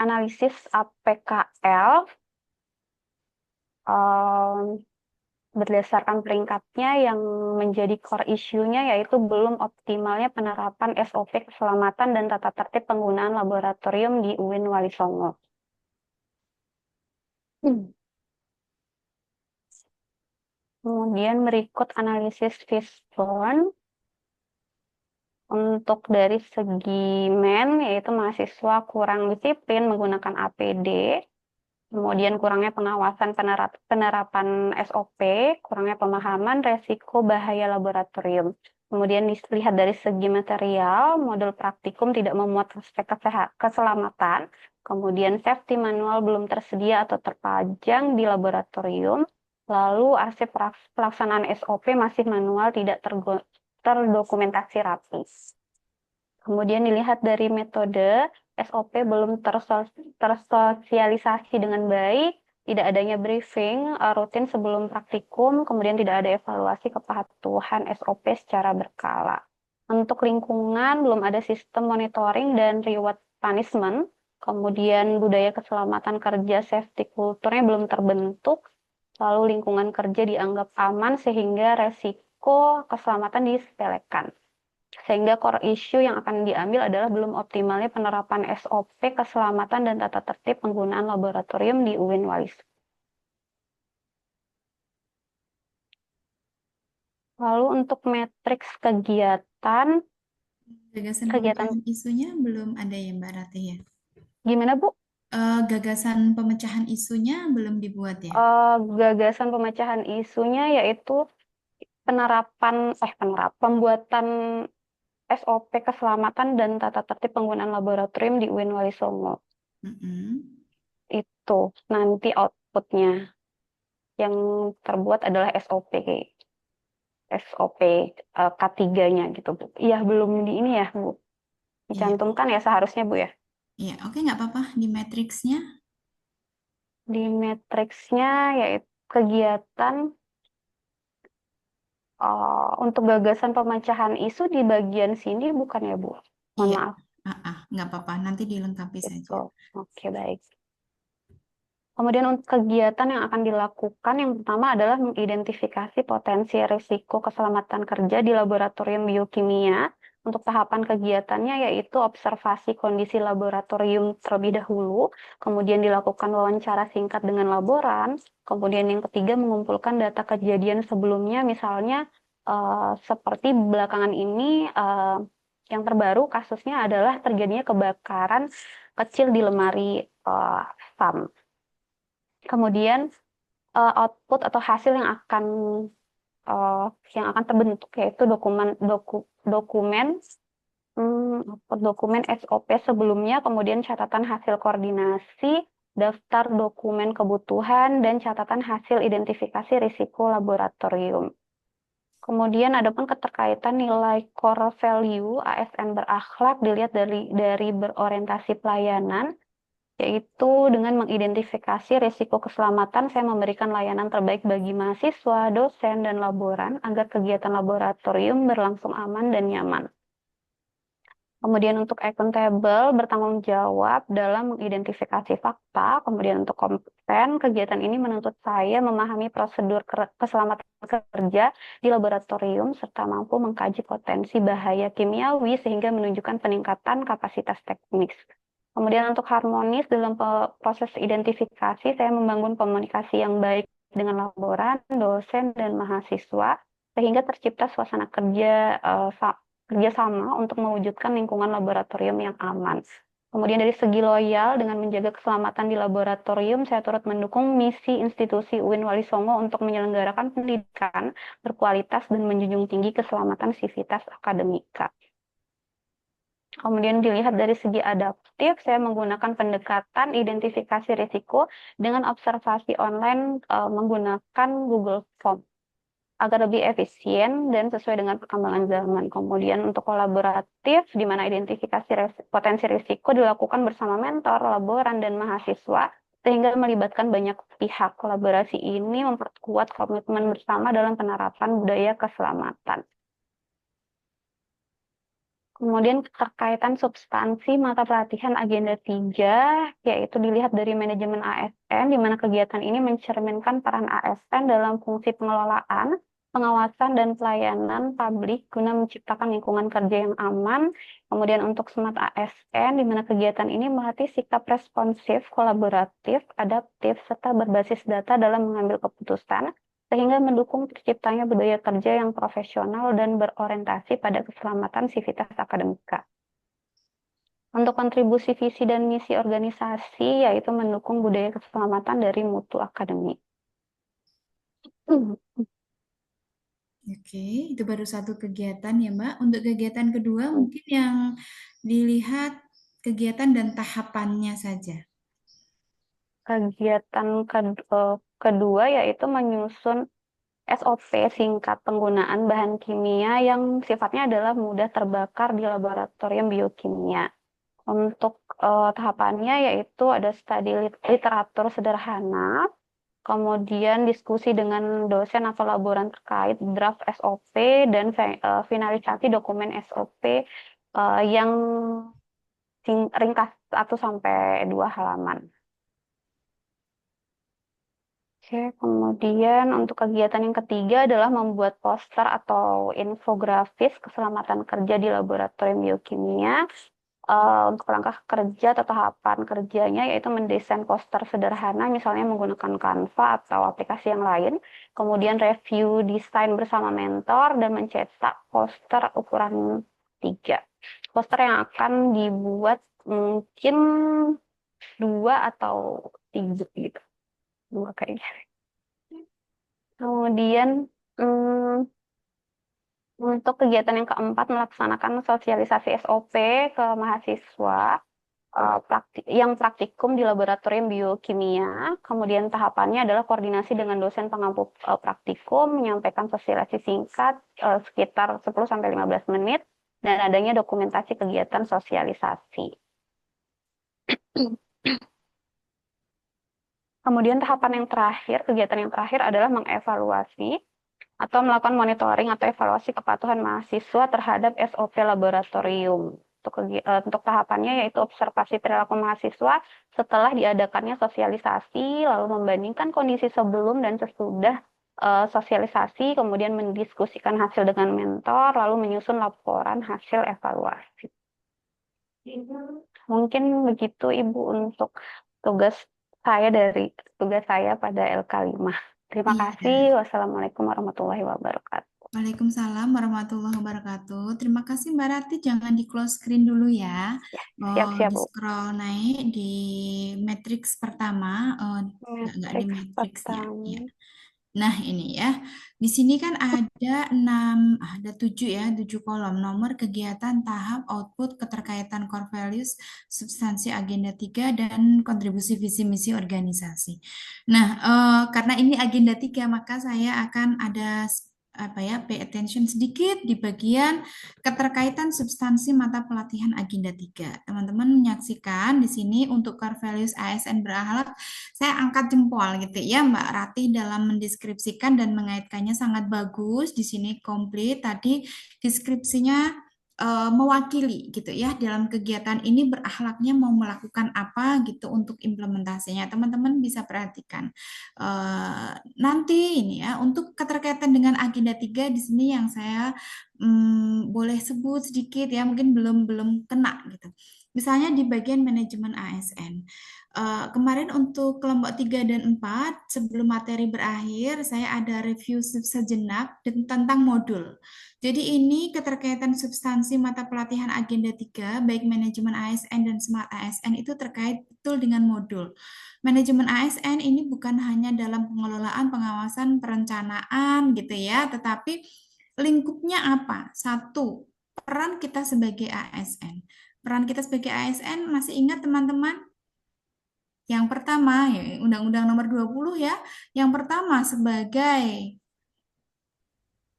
Speaker 4: analisis APKL berdasarkan peringkatnya yang menjadi core issue-nya yaitu belum optimalnya penerapan SOP keselamatan dan tata tertib penggunaan laboratorium di UIN Wali Songo. Kemudian berikut analisis fishbone. Untuk dari segi yaitu mahasiswa kurang disiplin menggunakan APD, kemudian kurangnya pengawasan penerapan SOP, kurangnya pemahaman resiko bahaya laboratorium. Kemudian dilihat dari segi material, modul praktikum tidak memuat aspek keselamatan, kemudian safety manual belum tersedia atau terpajang di laboratorium, lalu arsip pelaksanaan SOP masih manual, tidak terdokumentasi rapi. Kemudian dilihat dari metode, SOP belum tersosialisasi dengan baik, tidak adanya briefing rutin sebelum praktikum, kemudian tidak ada evaluasi kepatuhan SOP secara berkala. Untuk lingkungan, belum ada sistem monitoring dan reward punishment, kemudian budaya keselamatan kerja safety kulturnya belum terbentuk, lalu lingkungan kerja dianggap aman sehingga resiko keselamatan disepelekan. Sehingga core issue yang akan diambil adalah belum optimalnya penerapan SOP keselamatan dan tata tertib penggunaan laboratorium di UIN Wali Songo. Lalu untuk matriks kegiatan
Speaker 2: Pemecahan isunya belum ada ya Mbak Ratih ya?
Speaker 4: Gimana Bu?
Speaker 2: Gagasan pemecahan isunya belum dibuat ya?
Speaker 4: Gagasan pemecahan isunya yaitu pembuatan SOP keselamatan dan tata tertib penggunaan laboratorium di UIN Wali Songo. Itu nanti outputnya yang terbuat adalah SOP K3-nya gitu Bu. Iya belum di ini ya Bu. Dicantumkan ya seharusnya Bu ya.
Speaker 2: Iya, oke nggak apa-apa di matriksnya.
Speaker 4: Di matriksnya yaitu kegiatan untuk gagasan pemecahan isu di bagian sini bukan ya Bu? Mohon maaf.
Speaker 2: Nggak apa-apa, nanti dilengkapi saja.
Speaker 4: Oke, baik. Kemudian untuk kegiatan yang akan dilakukan, yang pertama adalah mengidentifikasi potensi risiko keselamatan kerja di laboratorium biokimia. Untuk tahapan kegiatannya yaitu observasi kondisi laboratorium terlebih dahulu, kemudian dilakukan wawancara singkat dengan laboran, kemudian yang ketiga mengumpulkan data kejadian sebelumnya, misalnya seperti belakangan ini yang terbaru kasusnya adalah terjadinya kebakaran kecil di lemari SAM. Kemudian output atau hasil yang akan terbentuk yaitu dokumen SOP sebelumnya, kemudian catatan hasil koordinasi, daftar dokumen kebutuhan, dan catatan hasil identifikasi risiko laboratorium. Kemudian adapun keterkaitan nilai core value ASN berakhlak dilihat dari berorientasi pelayanan, yaitu dengan mengidentifikasi risiko keselamatan, saya memberikan layanan terbaik bagi mahasiswa, dosen, dan laboran agar kegiatan laboratorium berlangsung aman dan nyaman. Kemudian untuk accountable, bertanggung jawab dalam mengidentifikasi fakta. Kemudian untuk kompeten, kegiatan ini menuntut saya memahami prosedur keselamatan kerja di laboratorium serta mampu mengkaji potensi bahaya kimiawi sehingga menunjukkan peningkatan kapasitas teknis. Kemudian untuk harmonis dalam proses identifikasi, saya membangun komunikasi yang baik dengan laboran, dosen, dan mahasiswa, sehingga tercipta suasana kerjasama untuk mewujudkan lingkungan laboratorium yang aman. Kemudian dari segi loyal, dengan menjaga keselamatan di laboratorium, saya turut mendukung misi institusi UIN Wali Songo untuk menyelenggarakan pendidikan berkualitas dan menjunjung tinggi keselamatan sivitas akademika. Kemudian dilihat dari segi adaptif, saya menggunakan pendekatan identifikasi risiko dengan observasi online menggunakan Google Form agar lebih efisien dan sesuai dengan perkembangan zaman. Kemudian untuk kolaboratif, di mana identifikasi potensi risiko dilakukan bersama mentor, laboran, dan mahasiswa, sehingga melibatkan banyak pihak. Kolaborasi ini memperkuat komitmen bersama dalam penerapan budaya keselamatan. Kemudian keterkaitan substansi mata pelatihan agenda 3, yaitu dilihat dari manajemen ASN, di mana kegiatan ini mencerminkan peran ASN dalam fungsi pengelolaan, pengawasan, dan pelayanan publik guna menciptakan lingkungan kerja yang aman. Kemudian untuk SMART ASN, di mana kegiatan ini melatih sikap responsif, kolaboratif, adaptif, serta berbasis data dalam mengambil keputusan, sehingga mendukung terciptanya budaya kerja yang profesional dan berorientasi pada keselamatan sivitas akademika. Untuk kontribusi visi dan misi organisasi, yaitu mendukung budaya keselamatan dari mutu akademik.
Speaker 2: Oke, itu baru satu kegiatan ya, Mbak. Untuk kegiatan kedua, mungkin yang dilihat kegiatan dan tahapannya saja.
Speaker 4: Kegiatan kedua yaitu menyusun SOP singkat penggunaan bahan kimia yang sifatnya adalah mudah terbakar di laboratorium biokimia. Untuk tahapannya yaitu ada studi literatur sederhana, kemudian diskusi dengan dosen atau laboran terkait draft SOP, dan finalisasi dokumen SOP yang ringkas 1-2 halaman. Oke, kemudian untuk kegiatan yang ketiga adalah membuat poster atau infografis keselamatan kerja di laboratorium biokimia. Untuk langkah kerja atau tahapan kerjanya yaitu mendesain poster sederhana, misalnya menggunakan Canva atau aplikasi yang lain. Kemudian review desain bersama mentor dan mencetak poster ukuran 3. Poster yang akan dibuat mungkin 2 atau 3 gitu. 2 kayaknya. Kemudian untuk kegiatan yang keempat, melaksanakan sosialisasi SOP ke mahasiswa yang praktikum di laboratorium biokimia. Kemudian tahapannya adalah koordinasi dengan dosen pengampu praktikum, menyampaikan sosialisasi singkat sekitar 10-15 menit, dan adanya dokumentasi kegiatan sosialisasi. Kemudian tahapan yang terakhir, kegiatan yang terakhir adalah mengevaluasi atau melakukan monitoring atau evaluasi kepatuhan mahasiswa terhadap SOP laboratorium. Untuk tahapannya yaitu observasi perilaku mahasiswa setelah diadakannya sosialisasi, lalu membandingkan kondisi sebelum dan sesudah sosialisasi, kemudian mendiskusikan hasil dengan mentor, lalu menyusun laporan hasil evaluasi. Mungkin begitu Ibu untuk tugas saya pada LK5. Terima kasih. Wassalamualaikum warahmatullahi wabarakatuh.
Speaker 2: Waalaikumsalam warahmatullahi wabarakatuh. Terima kasih Mbak Rati. Jangan di close screen dulu ya.
Speaker 4: Siap-siap,
Speaker 2: Di
Speaker 4: Bu.
Speaker 2: scroll naik di matriks pertama. Nggak di matriksnya. Ya. Nah ini ya. Di sini kan ada 7 kolom. Nomor kegiatan, tahap, output, keterkaitan core values, substansi agenda 3, dan kontribusi visi misi organisasi. Nah, karena ini agenda 3, maka saya akan ada pay attention sedikit di bagian keterkaitan substansi mata pelatihan agenda 3. Teman-teman menyaksikan di sini untuk core values ASN berakhlak, saya angkat jempol gitu ya Mbak Rati dalam mendeskripsikan dan mengaitkannya sangat bagus. Di sini komplit tadi deskripsinya mewakili gitu ya dalam kegiatan ini berakhlaknya mau melakukan apa gitu untuk implementasinya. Teman-teman bisa perhatikan. Nanti ini ya untuk keterkaitan dengan agenda 3 di sini yang saya boleh sebut sedikit ya, mungkin belum belum kena gitu. Misalnya di bagian manajemen ASN. Kemarin untuk kelompok 3 dan 4, sebelum materi berakhir, saya ada review sejenak tentang modul. Jadi ini keterkaitan substansi mata pelatihan agenda 3, baik manajemen ASN dan smart ASN itu terkait betul dengan modul. Manajemen ASN ini bukan hanya dalam pengelolaan, pengawasan, perencanaan gitu ya, tetapi lingkupnya apa? Satu, peran kita sebagai ASN. Peran kita sebagai ASN masih ingat teman-teman? Yang pertama, ya, Undang-Undang Nomor 20 ya. Yang pertama sebagai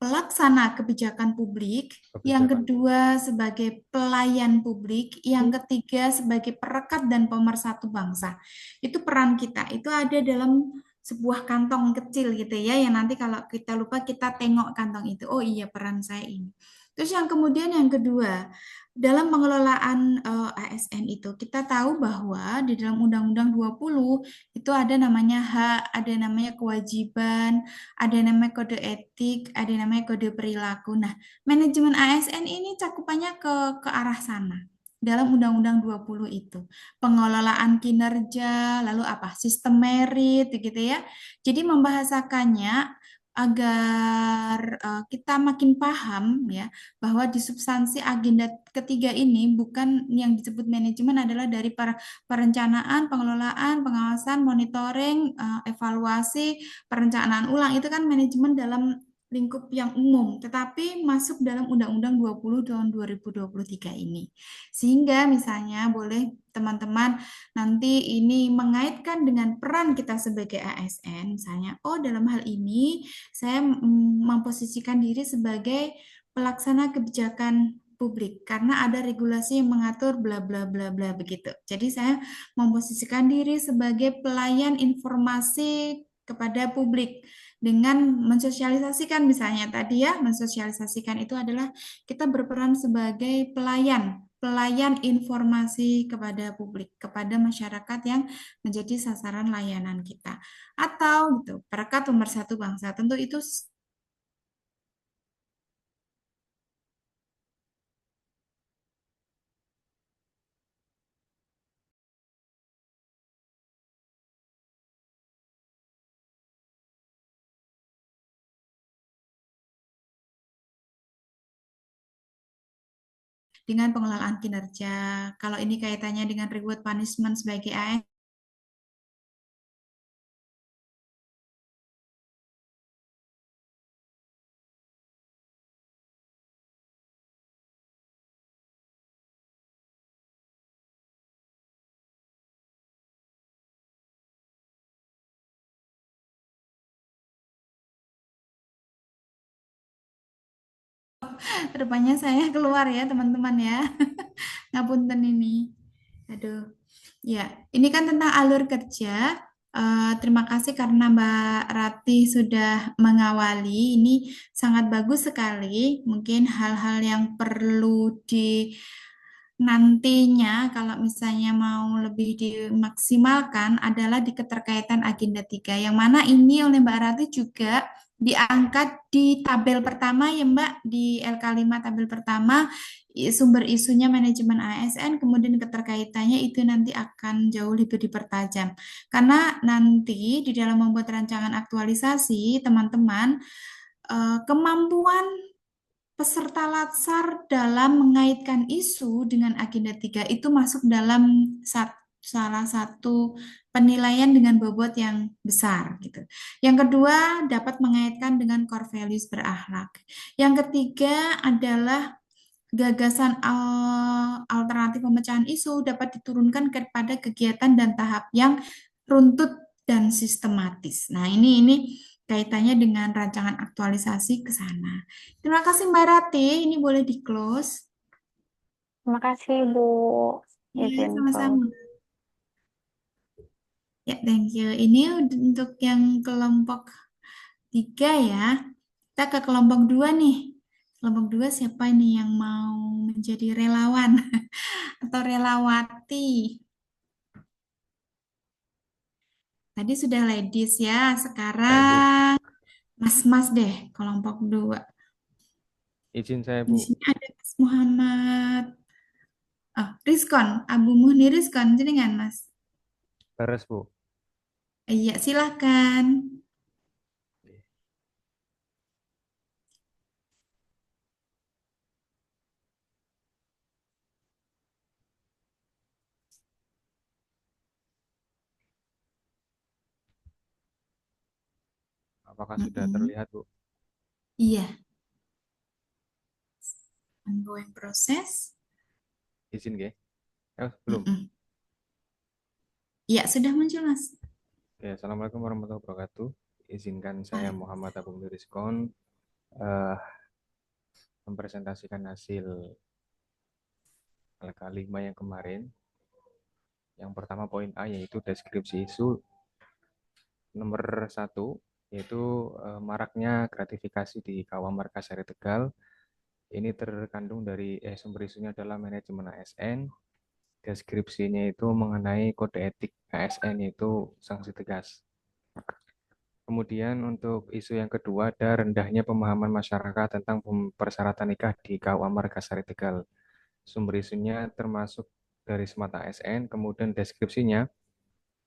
Speaker 2: pelaksana kebijakan publik, yang
Speaker 3: Kebijakan.
Speaker 2: kedua sebagai pelayan publik, yang ketiga sebagai perekat dan pemersatu bangsa. Itu peran kita. Itu ada dalam sebuah kantong kecil gitu ya, yang nanti kalau kita lupa kita tengok kantong itu. Oh iya, peran saya ini. Terus yang kemudian yang kedua, dalam pengelolaan ASN itu kita tahu bahwa di dalam Undang-Undang 20 itu ada namanya hak, ada namanya kewajiban, ada yang namanya kode etik, ada yang namanya kode perilaku. Nah, manajemen ASN ini cakupannya ke arah sana. Dalam Undang-Undang 20 itu. Pengelolaan kinerja, lalu apa? Sistem merit, gitu ya. Jadi membahasakannya agar kita makin paham ya bahwa di substansi agenda ketiga ini bukan yang disebut manajemen adalah dari para perencanaan, pengelolaan, pengawasan, monitoring, evaluasi, perencanaan ulang itu kan manajemen dalam lingkup yang umum, tetapi masuk dalam Undang-Undang 20 tahun 2023 ini. Sehingga misalnya boleh teman-teman nanti ini mengaitkan dengan peran kita sebagai ASN, misalnya, oh dalam hal ini saya memposisikan diri sebagai pelaksana kebijakan publik karena ada regulasi yang mengatur bla bla bla bla begitu. Jadi saya memposisikan diri sebagai pelayan informasi kepada publik dengan mensosialisasikan misalnya tadi ya, mensosialisasikan itu adalah kita berperan sebagai pelayan informasi kepada publik, kepada masyarakat yang menjadi sasaran layanan kita. Atau gitu, perekat pemersatu bangsa. Tentu itu dengan pengelolaan kinerja. Kalau ini kaitannya dengan reward punishment sebagai ASN, rupanya saya keluar ya teman-teman ya. Ngapunten ini. Aduh. Ya, ini kan tentang alur kerja. Terima kasih karena Mbak Rati sudah mengawali. Ini sangat bagus sekali. Mungkin hal-hal yang perlu di nantinya kalau misalnya mau lebih dimaksimalkan adalah di keterkaitan agenda 3. Yang mana ini oleh Mbak Rati juga diangkat di tabel pertama ya Mbak, di LK5 tabel pertama sumber isunya manajemen ASN, kemudian keterkaitannya itu nanti akan jauh lebih dipertajam. Karena nanti di dalam membuat rancangan aktualisasi, teman-teman, kemampuan peserta latsar dalam mengaitkan isu dengan agenda 3 itu masuk dalam salah satu penilaian dengan bobot yang besar gitu. Yang kedua dapat mengaitkan dengan core values berakhlak. Yang ketiga adalah gagasan alternatif pemecahan isu dapat diturunkan kepada kegiatan dan tahap yang runtut dan sistematis. Nah, ini kaitannya dengan rancangan aktualisasi ke sana. Terima kasih Mbak Rati, ini boleh di-close.
Speaker 4: Terima kasih Bu.
Speaker 2: Ya,
Speaker 4: Izin
Speaker 2: sama-sama.
Speaker 4: close.
Speaker 2: Ya, thank you. Ini untuk yang kelompok 3 ya. Kita ke kelompok 2 nih. Kelompok 2 siapa nih yang mau menjadi relawan atau relawati? Tadi sudah ladies ya,
Speaker 3: Ladies.
Speaker 2: sekarang mas-mas deh, kelompok 2.
Speaker 6: Izin saya,
Speaker 2: Di
Speaker 6: Bu.
Speaker 2: sini ada Mas Muhammad. Oh, Rizkon, Abu Muhni Rizkon, jenengan Mas.
Speaker 6: Beres, Bu.
Speaker 2: Iya, silakan.
Speaker 6: Apakah sudah
Speaker 2: Mm-mm.
Speaker 6: terlihat, Bu?
Speaker 2: Iya, ongoing proses.
Speaker 6: Izin, nggih? Belum.
Speaker 2: Mm-mm. Iya, sudah muncul Mas.
Speaker 6: Oke, Assalamualaikum warahmatullahi wabarakatuh. Izinkan saya
Speaker 2: Waalaikumsalam.
Speaker 6: Muhammad Abu Rizkon eh, mempresentasikan hasil LK5 yang kemarin. Yang pertama poin A yaitu deskripsi isu. Nomor 1 yaitu maraknya gratifikasi di Kawah Margasari Tegal. Ini terkandung dari sumber isunya adalah manajemen ASN. Deskripsinya itu mengenai kode etik ASN yaitu sanksi tegas. Kemudian untuk isu yang kedua ada rendahnya pemahaman masyarakat tentang persyaratan nikah di KUA Margasari Tegal. Sumber isunya termasuk dari semata ASN, kemudian deskripsinya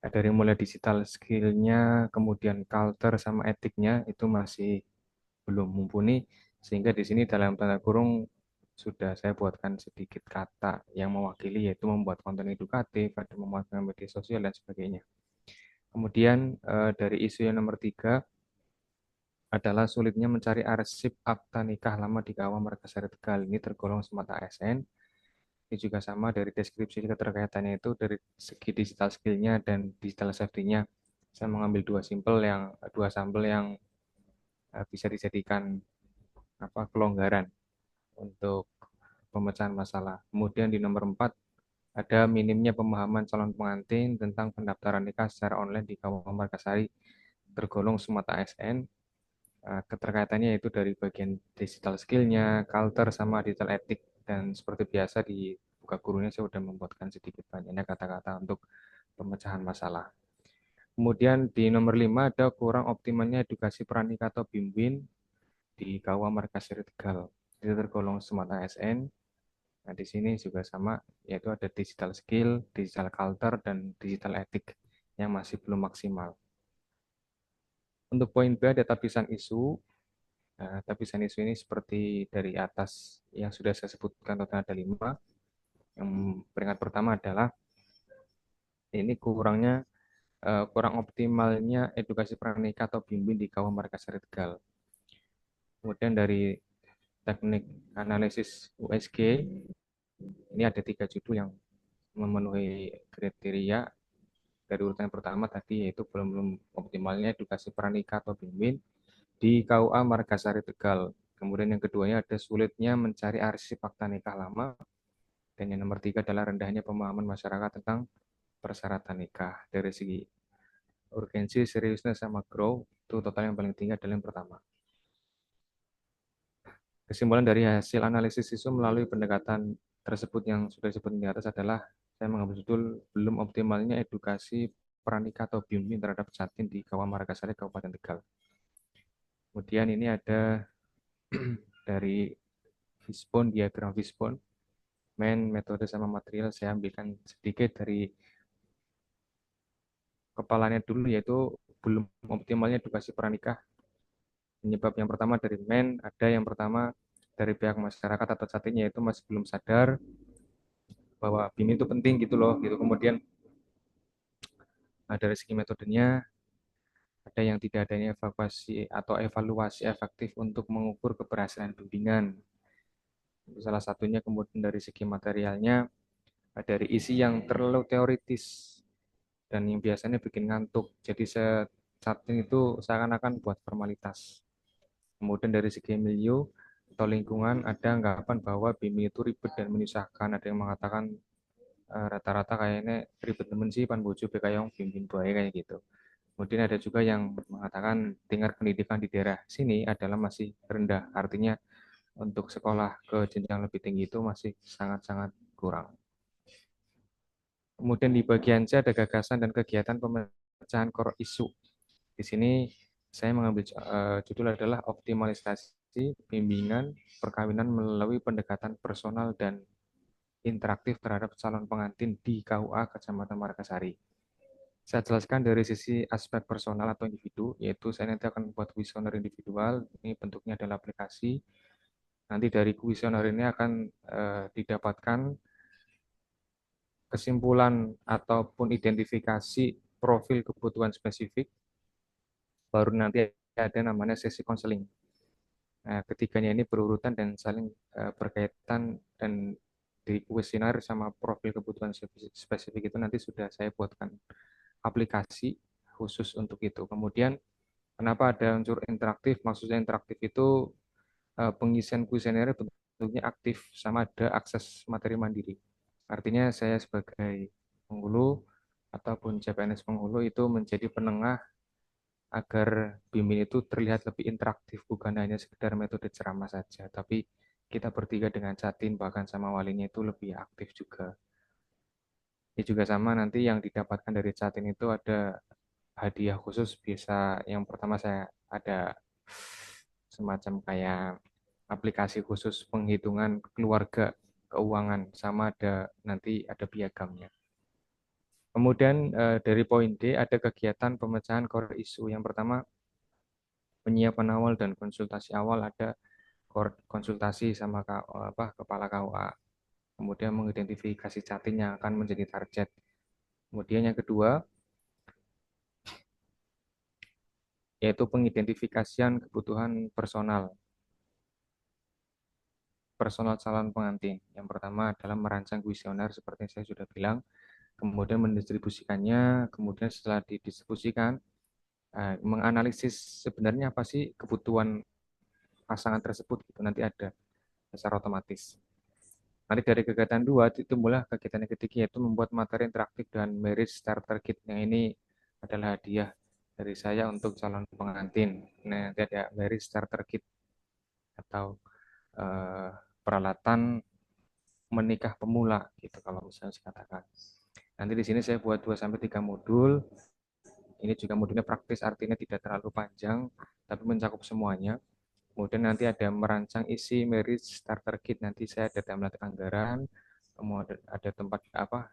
Speaker 6: dari mulai digital skill-nya, kemudian culture sama etiknya itu masih belum mumpuni, sehingga di sini dalam tanda kurung sudah saya buatkan sedikit kata yang mewakili, yaitu membuat konten edukatif, ada memuatkan media sosial dan sebagainya. Kemudian dari isu yang nomor 3 adalah sulitnya mencari arsip akta nikah lama di Kawah Margasari Tegal. Ini tergolong semata ASN. Ini juga sama dari deskripsi keterkaitannya itu dari segi digital skill-nya dan digital safety-nya. Saya mengambil dua sampel yang bisa dijadikan kelonggaran untuk pemecahan masalah. Kemudian di nomor 4 ada minimnya pemahaman calon pengantin tentang pendaftaran nikah secara online di Kawah Margasari, tergolong semata ASN. Keterkaitannya itu dari bagian digital skill-nya, culture, sama digital etik. Dan seperti biasa di buka gurunya saya sudah membuatkan sedikit banyaknya kata-kata untuk pemecahan masalah. Kemudian di nomor 5 ada kurang optimalnya edukasi pranikah atau bimbing di Kawah Margasari Tegal. Itu tergolong semata ASN. Nah, di sini juga sama, yaitu ada digital skill, digital culture, dan digital etik yang masih belum maksimal. Untuk poin B ada tapisan isu. Nah, tapisan isu ini seperti dari atas yang sudah saya sebutkan, total ada 5. Yang peringkat pertama adalah ini kurang optimalnya edukasi pranikah atau bimbing di Kawah Margasari Tegal. Kemudian dari teknik analisis USG, ini ada 3 judul yang memenuhi kriteria. Dari urutan pertama tadi yaitu belum optimalnya edukasi pranikah atau bimbing di KUA Margasari Tegal. Kemudian yang keduanya ada sulitnya mencari arsip akta nikah lama. Dan yang nomor 3 adalah rendahnya pemahaman masyarakat tentang persyaratan nikah. Dari segi urgensi, seriusnya, sama grow, itu total yang paling tinggi adalah yang pertama. Kesimpulan dari hasil analisis isu melalui pendekatan tersebut yang sudah disebut di atas adalah saya mengambil judul belum optimalnya edukasi pranikah atau bimbing terhadap jatin di Kawah Margasari Kabupaten Tegal. Kemudian ini ada dari Fishbone, diagram Fishbone, main metode sama material saya ambilkan sedikit dari kepalanya dulu, yaitu belum optimalnya edukasi pranikah. Penyebab yang pertama dari main, ada yang pertama dari pihak masyarakat atau jatinnya itu masih belum sadar bahwa BIM itu penting gitu loh gitu. Kemudian dari segi metodenya ada yang tidak adanya evaluasi efektif untuk mengukur keberhasilan bimbingan. Salah satunya. Kemudian dari segi materialnya dari isi yang terlalu teoritis dan yang biasanya bikin ngantuk. Jadi setting itu seakan-akan buat formalitas. Kemudian dari segi milieu atau lingkungan ada anggapan bahwa BIM itu ribet dan menyusahkan. Ada yang mengatakan rata-rata kayaknya ribet temen sih pan bojo bekayong BIM bae kayak gitu. Kemudian ada juga yang mengatakan tingkat pendidikan di daerah sini adalah masih rendah. Artinya untuk sekolah ke jenjang lebih tinggi itu masih sangat-sangat kurang. Kemudian di bagian C ada gagasan dan kegiatan pemecahan core isu. Di sini saya mengambil judul adalah optimalisasi bimbingan perkawinan melalui pendekatan personal dan interaktif terhadap calon pengantin di KUA Kecamatan Margasari. Saya jelaskan dari sisi aspek personal atau individu, yaitu saya nanti akan membuat kuesioner individual. Ini bentuknya adalah aplikasi. Nanti dari kuesioner ini akan didapatkan kesimpulan ataupun identifikasi profil kebutuhan spesifik. Baru nanti ada namanya sesi konseling. Nah, ketiganya ini berurutan dan saling berkaitan, dan di kuesioner sama profil kebutuhan spesifik itu nanti sudah saya buatkan aplikasi khusus untuk itu. Kemudian kenapa ada unsur interaktif? Maksudnya interaktif itu pengisian kuesioner bentuknya aktif sama ada akses materi mandiri. Artinya saya sebagai penghulu ataupun CPNS penghulu itu menjadi penengah agar bimbing itu terlihat lebih interaktif, bukan hanya sekedar metode ceramah saja, tapi kita bertiga dengan Catin bahkan sama walinya itu lebih aktif juga. Ini juga sama, nanti yang didapatkan dari Catin itu ada hadiah khusus. Bisa yang pertama saya ada semacam kayak aplikasi khusus penghitungan keluarga keuangan, sama ada nanti ada piagamnya. Kemudian dari poin D ada kegiatan pemecahan core isu. Yang pertama penyiapan awal dan konsultasi awal, ada konsultasi sama kepala KUA. Kemudian mengidentifikasi Catin yang akan menjadi target. Kemudian yang kedua yaitu pengidentifikasian kebutuhan personal calon pengantin. Yang pertama adalah merancang kuesioner seperti yang saya sudah bilang, kemudian mendistribusikannya, kemudian setelah didistribusikan menganalisis sebenarnya apa sih kebutuhan pasangan tersebut, gitu nanti ada secara otomatis. Nanti dari kegiatan 2 itu mulai kegiatan yang ketiga, yaitu membuat materi interaktif dan marriage starter kit. Yang ini adalah hadiah dari saya untuk calon pengantin. Nah, nanti ada marriage starter kit atau peralatan menikah pemula gitu kalau misalnya saya katakan. Nanti di sini saya buat 2-3 modul. Ini juga modulnya praktis, artinya tidak terlalu panjang tapi mencakup semuanya. Kemudian nanti ada merancang isi marriage starter kit. Nanti saya ada template anggaran, kemudian ada tempat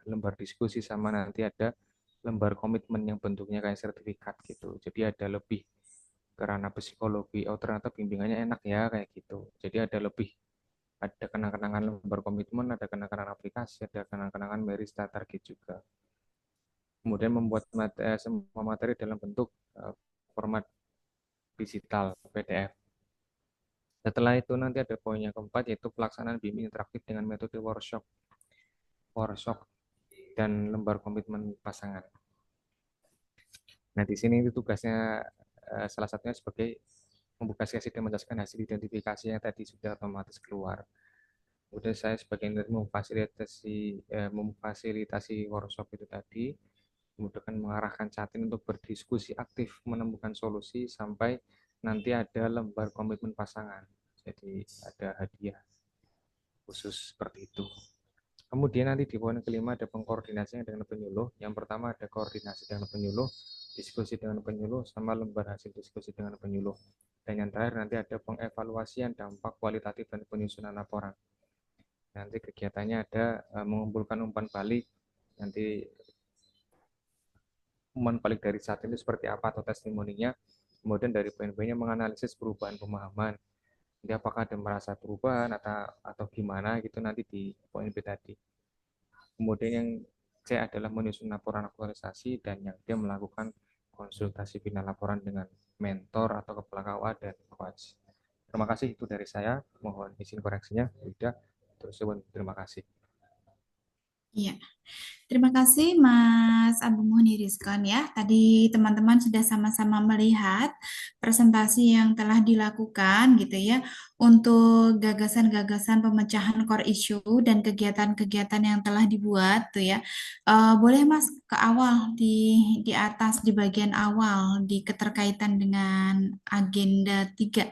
Speaker 6: lembar diskusi, sama nanti ada lembar komitmen yang bentuknya kayak sertifikat gitu. Jadi ada lebih ke ranah psikologi. Oh ternyata bimbingannya enak ya kayak gitu. Jadi ada lebih, ada kenang-kenangan lembar komitmen, ada kenang-kenangan aplikasi, ada kenang-kenangan marriage starter kit juga. Kemudian membuat semua materi dalam bentuk format digital PDF. Setelah itu nanti ada poin yang keempat, yaitu pelaksanaan bimbing interaktif dengan metode workshop dan lembar komitmen pasangan. Nah di sini itu tugasnya salah satunya sebagai membuka sesi dan menjelaskan hasil identifikasi yang tadi sudah otomatis keluar. Kemudian saya sebagai memfasilitasi workshop itu tadi, kemudian mengarahkan Catin untuk berdiskusi aktif menemukan solusi sampai nanti ada lembar komitmen pasangan. Jadi ada hadiah khusus seperti itu. Kemudian nanti di poin kelima ada pengkoordinasinya dengan penyuluh. Yang pertama ada koordinasi dengan penyuluh, diskusi dengan penyuluh, sama lembar hasil diskusi dengan penyuluh. Dan yang terakhir nanti ada pengevaluasian dampak kualitatif dan penyusunan laporan. Nanti kegiatannya ada mengumpulkan umpan balik. Nanti umpan balik dari saat ini seperti apa atau testimoninya. Kemudian dari poin-poinnya menganalisis perubahan pemahaman. Jadi apakah ada merasa perubahan atau gimana gitu nanti di poin B tadi. Kemudian yang C adalah menyusun laporan aktualisasi, dan yang D melakukan konsultasi final laporan dengan mentor atau kepala KUA dan coach. Terima kasih, itu dari saya. Mohon izin koreksinya. Sudah, terima kasih.
Speaker 2: Iya, terima kasih Mas Abu Muhni Rizkan ya. Tadi teman-teman sudah sama-sama melihat presentasi yang telah dilakukan gitu ya untuk gagasan-gagasan pemecahan core issue dan kegiatan-kegiatan yang telah dibuat tuh ya. Boleh Mas ke awal di atas di bagian awal di keterkaitan dengan agenda 3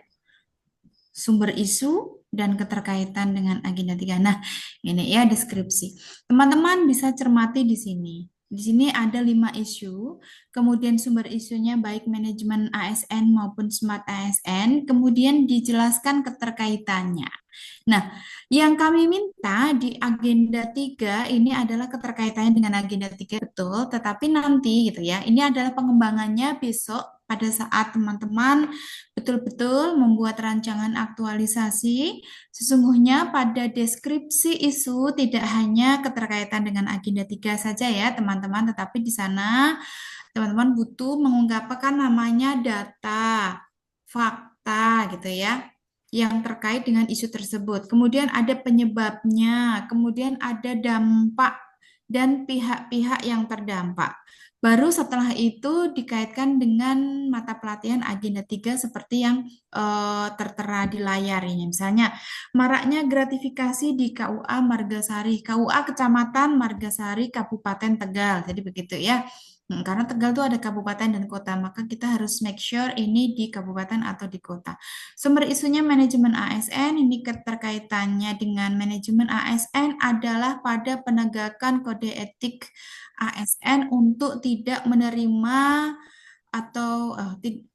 Speaker 2: sumber isu dan keterkaitan dengan agenda 3. Nah, ini ya deskripsi. Teman-teman bisa cermati di sini. Di sini ada 5 isu, kemudian sumber isunya baik manajemen ASN maupun Smart ASN, kemudian dijelaskan keterkaitannya. Nah, yang kami minta di agenda 3 ini adalah keterkaitannya dengan agenda 3 betul, tetapi nanti gitu ya, ini adalah pengembangannya besok pada saat teman-teman betul-betul membuat rancangan aktualisasi. Sesungguhnya pada deskripsi isu tidak hanya keterkaitan dengan agenda 3 saja ya teman-teman, tetapi di sana teman-teman butuh mengungkapkan namanya data, fakta gitu ya, yang terkait dengan isu tersebut. Kemudian ada penyebabnya, kemudian ada dampak dan pihak-pihak yang terdampak. Baru setelah itu dikaitkan dengan mata pelatihan agenda 3 seperti yang tertera di layar ini. Misalnya, maraknya gratifikasi di KUA Margasari, KUA Kecamatan Margasari, Kabupaten Tegal. Jadi begitu ya. Karena Tegal itu ada kabupaten dan kota, maka kita harus make sure ini di kabupaten atau di kota. Sumber isunya manajemen ASN, ini keterkaitannya dengan manajemen ASN adalah pada penegakan kode etik ASN untuk tidak menerima atau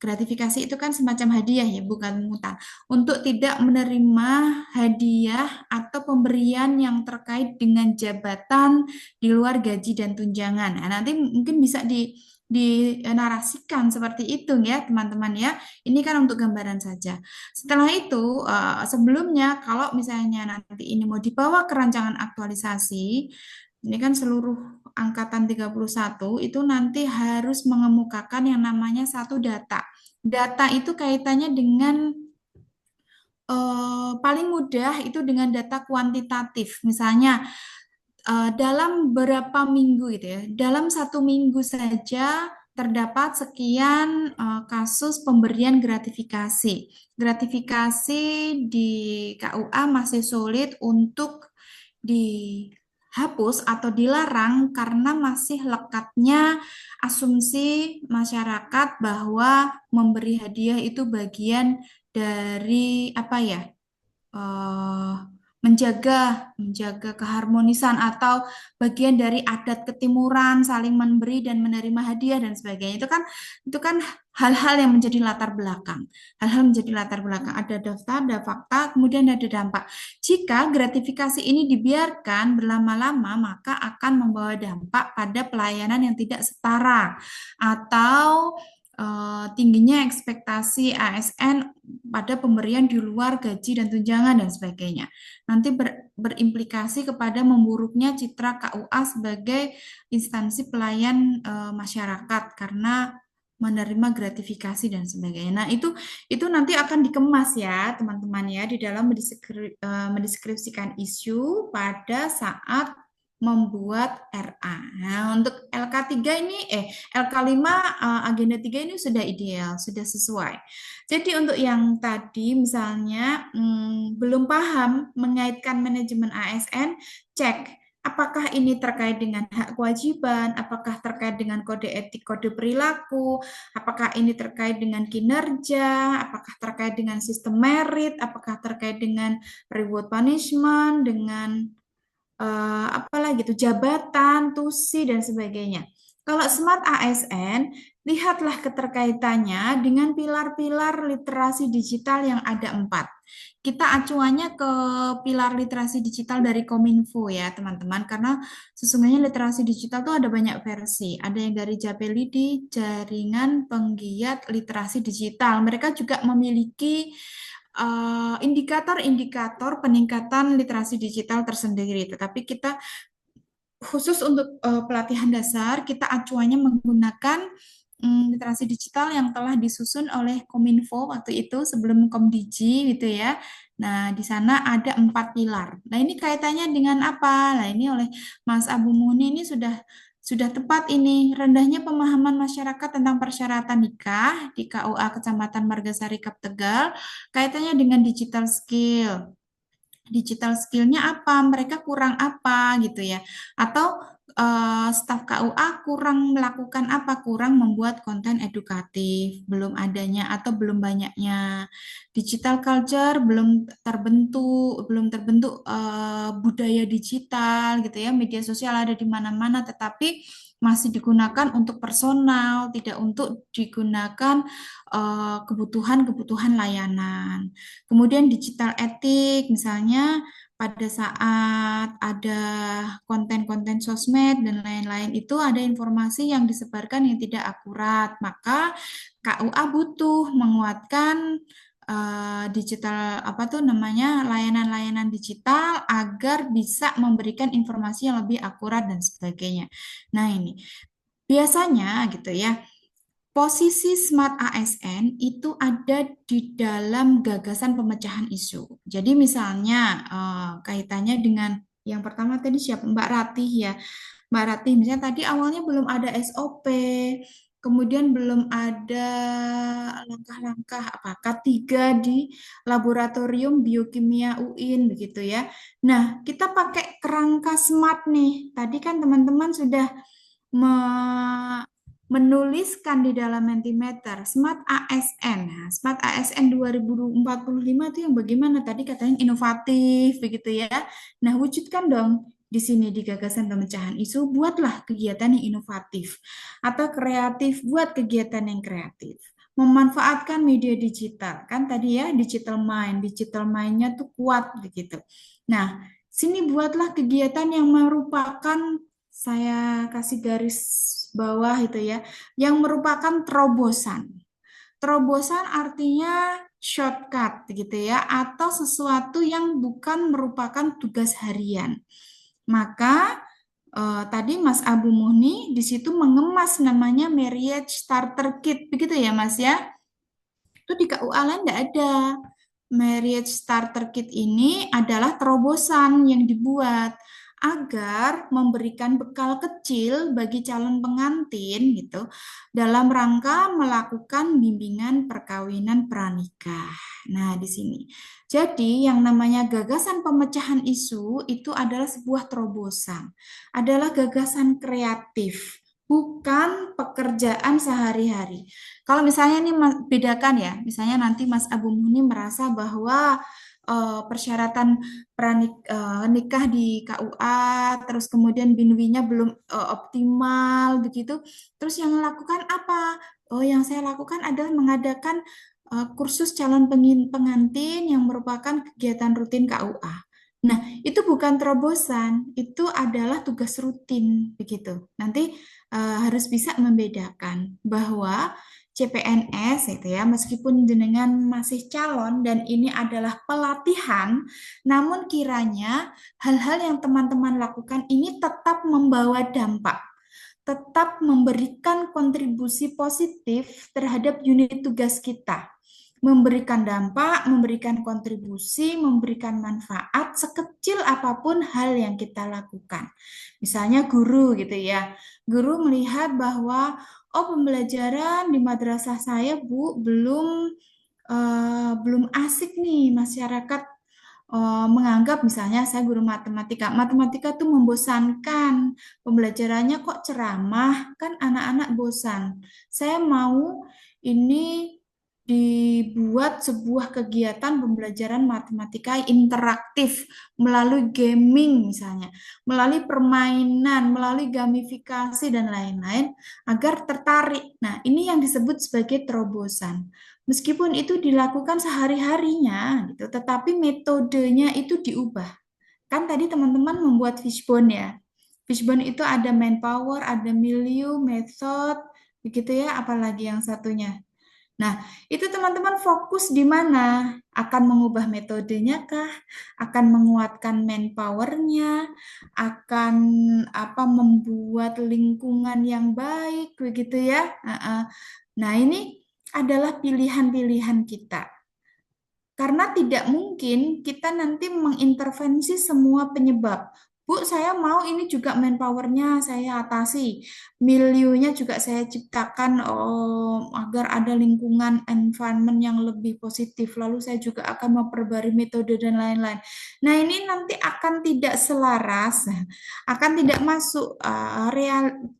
Speaker 2: gratifikasi itu kan semacam hadiah ya, bukan mutan. Untuk tidak menerima hadiah atau pemberian yang terkait dengan jabatan di luar gaji dan tunjangan. Nah, nanti mungkin bisa dinarasikan seperti itu ya teman-teman ya. Ini kan untuk gambaran saja. Setelah itu, sebelumnya kalau misalnya nanti ini mau dibawa ke rancangan aktualisasi, ini kan seluruh angkatan 31 itu nanti harus mengemukakan yang namanya satu data. Data itu kaitannya dengan paling mudah itu dengan data kuantitatif. Misalnya dalam berapa minggu gitu ya, dalam 1 minggu saja terdapat sekian kasus pemberian gratifikasi. Gratifikasi di KUA masih sulit untuk dihapus atau dilarang karena masih lekatnya asumsi masyarakat bahwa memberi hadiah itu bagian dari apa ya? eh, menjaga keharmonisan atau bagian dari adat ketimuran saling memberi dan menerima hadiah dan sebagainya itu kan hal-hal yang menjadi latar belakang ada daftar ada fakta kemudian ada dampak jika gratifikasi ini dibiarkan berlama-lama maka akan membawa dampak pada pelayanan yang tidak setara atau tingginya ekspektasi ASN pada pemberian di luar gaji dan tunjangan dan sebagainya. Nanti berimplikasi kepada memburuknya citra KUA sebagai instansi pelayan masyarakat karena menerima gratifikasi dan sebagainya. Nah, itu nanti akan dikemas ya, teman-teman ya, di dalam mendeskripsikan isu pada saat membuat RA. Nah, untuk LK3 ini LK5 agenda 3 ini sudah ideal, sudah sesuai. Jadi untuk yang tadi misalnya belum paham mengaitkan manajemen ASN, cek apakah ini terkait dengan hak kewajiban, apakah terkait dengan kode etik, kode perilaku, apakah ini terkait dengan kinerja, apakah terkait dengan sistem merit, apakah terkait dengan reward punishment, dengan apalagi itu jabatan, tusi dan sebagainya. Kalau Smart ASN, lihatlah keterkaitannya dengan pilar-pilar literasi digital yang ada 4. Kita acuannya ke pilar literasi digital dari Kominfo ya teman-teman, karena sesungguhnya literasi digital itu ada banyak versi. Ada yang dari Japelidi, Jaringan Penggiat Literasi Digital. Mereka juga memiliki indikator-indikator peningkatan literasi digital tersendiri. Tetapi kita khusus untuk pelatihan dasar, kita acuannya menggunakan literasi digital yang telah disusun oleh Kominfo waktu itu sebelum Komdigi gitu ya. Nah, di sana ada 4 pilar. Nah, ini kaitannya dengan apa? Nah, ini oleh Mas Abu Muni ini sudah tepat ini rendahnya pemahaman masyarakat tentang persyaratan nikah di KUA Kecamatan Margasari Kap Tegal kaitannya dengan digital skill. Digital skillnya apa? Mereka kurang apa gitu ya? Atau staf KUA kurang melakukan apa? Kurang membuat konten edukatif, belum adanya atau belum banyaknya digital culture, belum terbentuk budaya digital gitu ya. Media sosial ada di mana-mana, tetapi masih digunakan untuk personal, tidak untuk digunakan kebutuhan-kebutuhan layanan. Kemudian digital etik, misalnya pada saat ada konten-konten sosmed dan lain-lain itu ada informasi yang disebarkan yang tidak akurat, maka KUA butuh menguatkan digital apa tuh namanya layanan-layanan digital agar bisa memberikan informasi yang lebih akurat dan sebagainya. Nah, ini biasanya gitu ya. Posisi Smart ASN itu ada di dalam gagasan pemecahan isu. Jadi misalnya kaitannya dengan yang pertama tadi siapa Mbak Ratih ya. Mbak Ratih misalnya tadi awalnya belum ada SOP, kemudian belum ada langkah-langkah apa K3 di laboratorium biokimia UIN begitu ya. Nah, kita pakai kerangka smart nih. Tadi kan teman-teman sudah menuliskan di dalam Mentimeter Smart ASN. Nah, Smart ASN 2045 itu yang bagaimana? Tadi katanya inovatif begitu ya. Nah, wujudkan dong di sini di gagasan pemecahan isu, buatlah kegiatan yang inovatif atau kreatif, buat kegiatan yang kreatif. Memanfaatkan media digital, kan tadi ya digital mind-nya tuh kuat begitu. Nah, sini buatlah kegiatan yang merupakan, saya kasih garis bawah itu ya, yang merupakan terobosan. Terobosan artinya shortcut gitu ya, atau sesuatu yang bukan merupakan tugas harian. Maka tadi Mas Abu Muhni di situ mengemas namanya Marriage Starter Kit, begitu ya Mas ya? Itu di KUA lain tidak ada. Marriage Starter Kit ini adalah terobosan yang dibuat agar memberikan bekal kecil bagi calon pengantin gitu dalam rangka melakukan bimbingan perkawinan pranikah. Nah, di sini. Jadi, yang namanya gagasan pemecahan isu itu adalah sebuah terobosan, adalah gagasan kreatif, bukan pekerjaan sehari-hari. Kalau misalnya nih bedakan ya, misalnya nanti Mas Abu Muhni merasa bahwa persyaratan nikah di KUA, terus kemudian binwinya belum optimal begitu. Terus yang lakukan apa? Oh, yang saya lakukan adalah mengadakan kursus calon pengantin yang merupakan kegiatan rutin KUA. Nah, itu bukan terobosan, itu adalah tugas rutin begitu. Nanti harus bisa membedakan bahwa CPNS itu ya, meskipun jenengan masih calon dan ini adalah pelatihan, namun kiranya hal-hal yang teman-teman lakukan ini tetap membawa dampak, tetap memberikan kontribusi positif terhadap unit tugas kita. Memberikan dampak, memberikan kontribusi, memberikan manfaat sekecil apapun hal yang kita lakukan. Misalnya guru gitu ya. Guru melihat bahwa pembelajaran di madrasah saya Bu belum asik nih, masyarakat menganggap misalnya saya guru matematika tuh membosankan, pembelajarannya kok ceramah, kan anak-anak bosan. Saya mau ini dibuat sebuah kegiatan pembelajaran matematika interaktif melalui gaming misalnya, melalui permainan, melalui gamifikasi dan lain-lain agar tertarik. Nah, ini yang disebut sebagai terobosan. Meskipun itu dilakukan sehari-harinya gitu, tetapi metodenya itu diubah. Kan tadi teman-teman membuat fishbone ya. Fishbone itu ada manpower, ada milieu, method, begitu ya, apalagi yang satunya. Nah, itu teman-teman fokus di mana? Akan mengubah metodenya kah? Akan menguatkan manpower-nya? Akan membuat lingkungan yang baik begitu ya? Nah, ini adalah pilihan-pilihan kita. Karena tidak mungkin kita nanti mengintervensi semua penyebab. Bu, saya mau ini juga manpower-nya saya atasi, milieunya juga saya ciptakan agar ada lingkungan environment yang lebih positif. Lalu saya juga akan memperbarui metode dan lain-lain. Nah, ini nanti akan tidak selaras, akan tidak masuk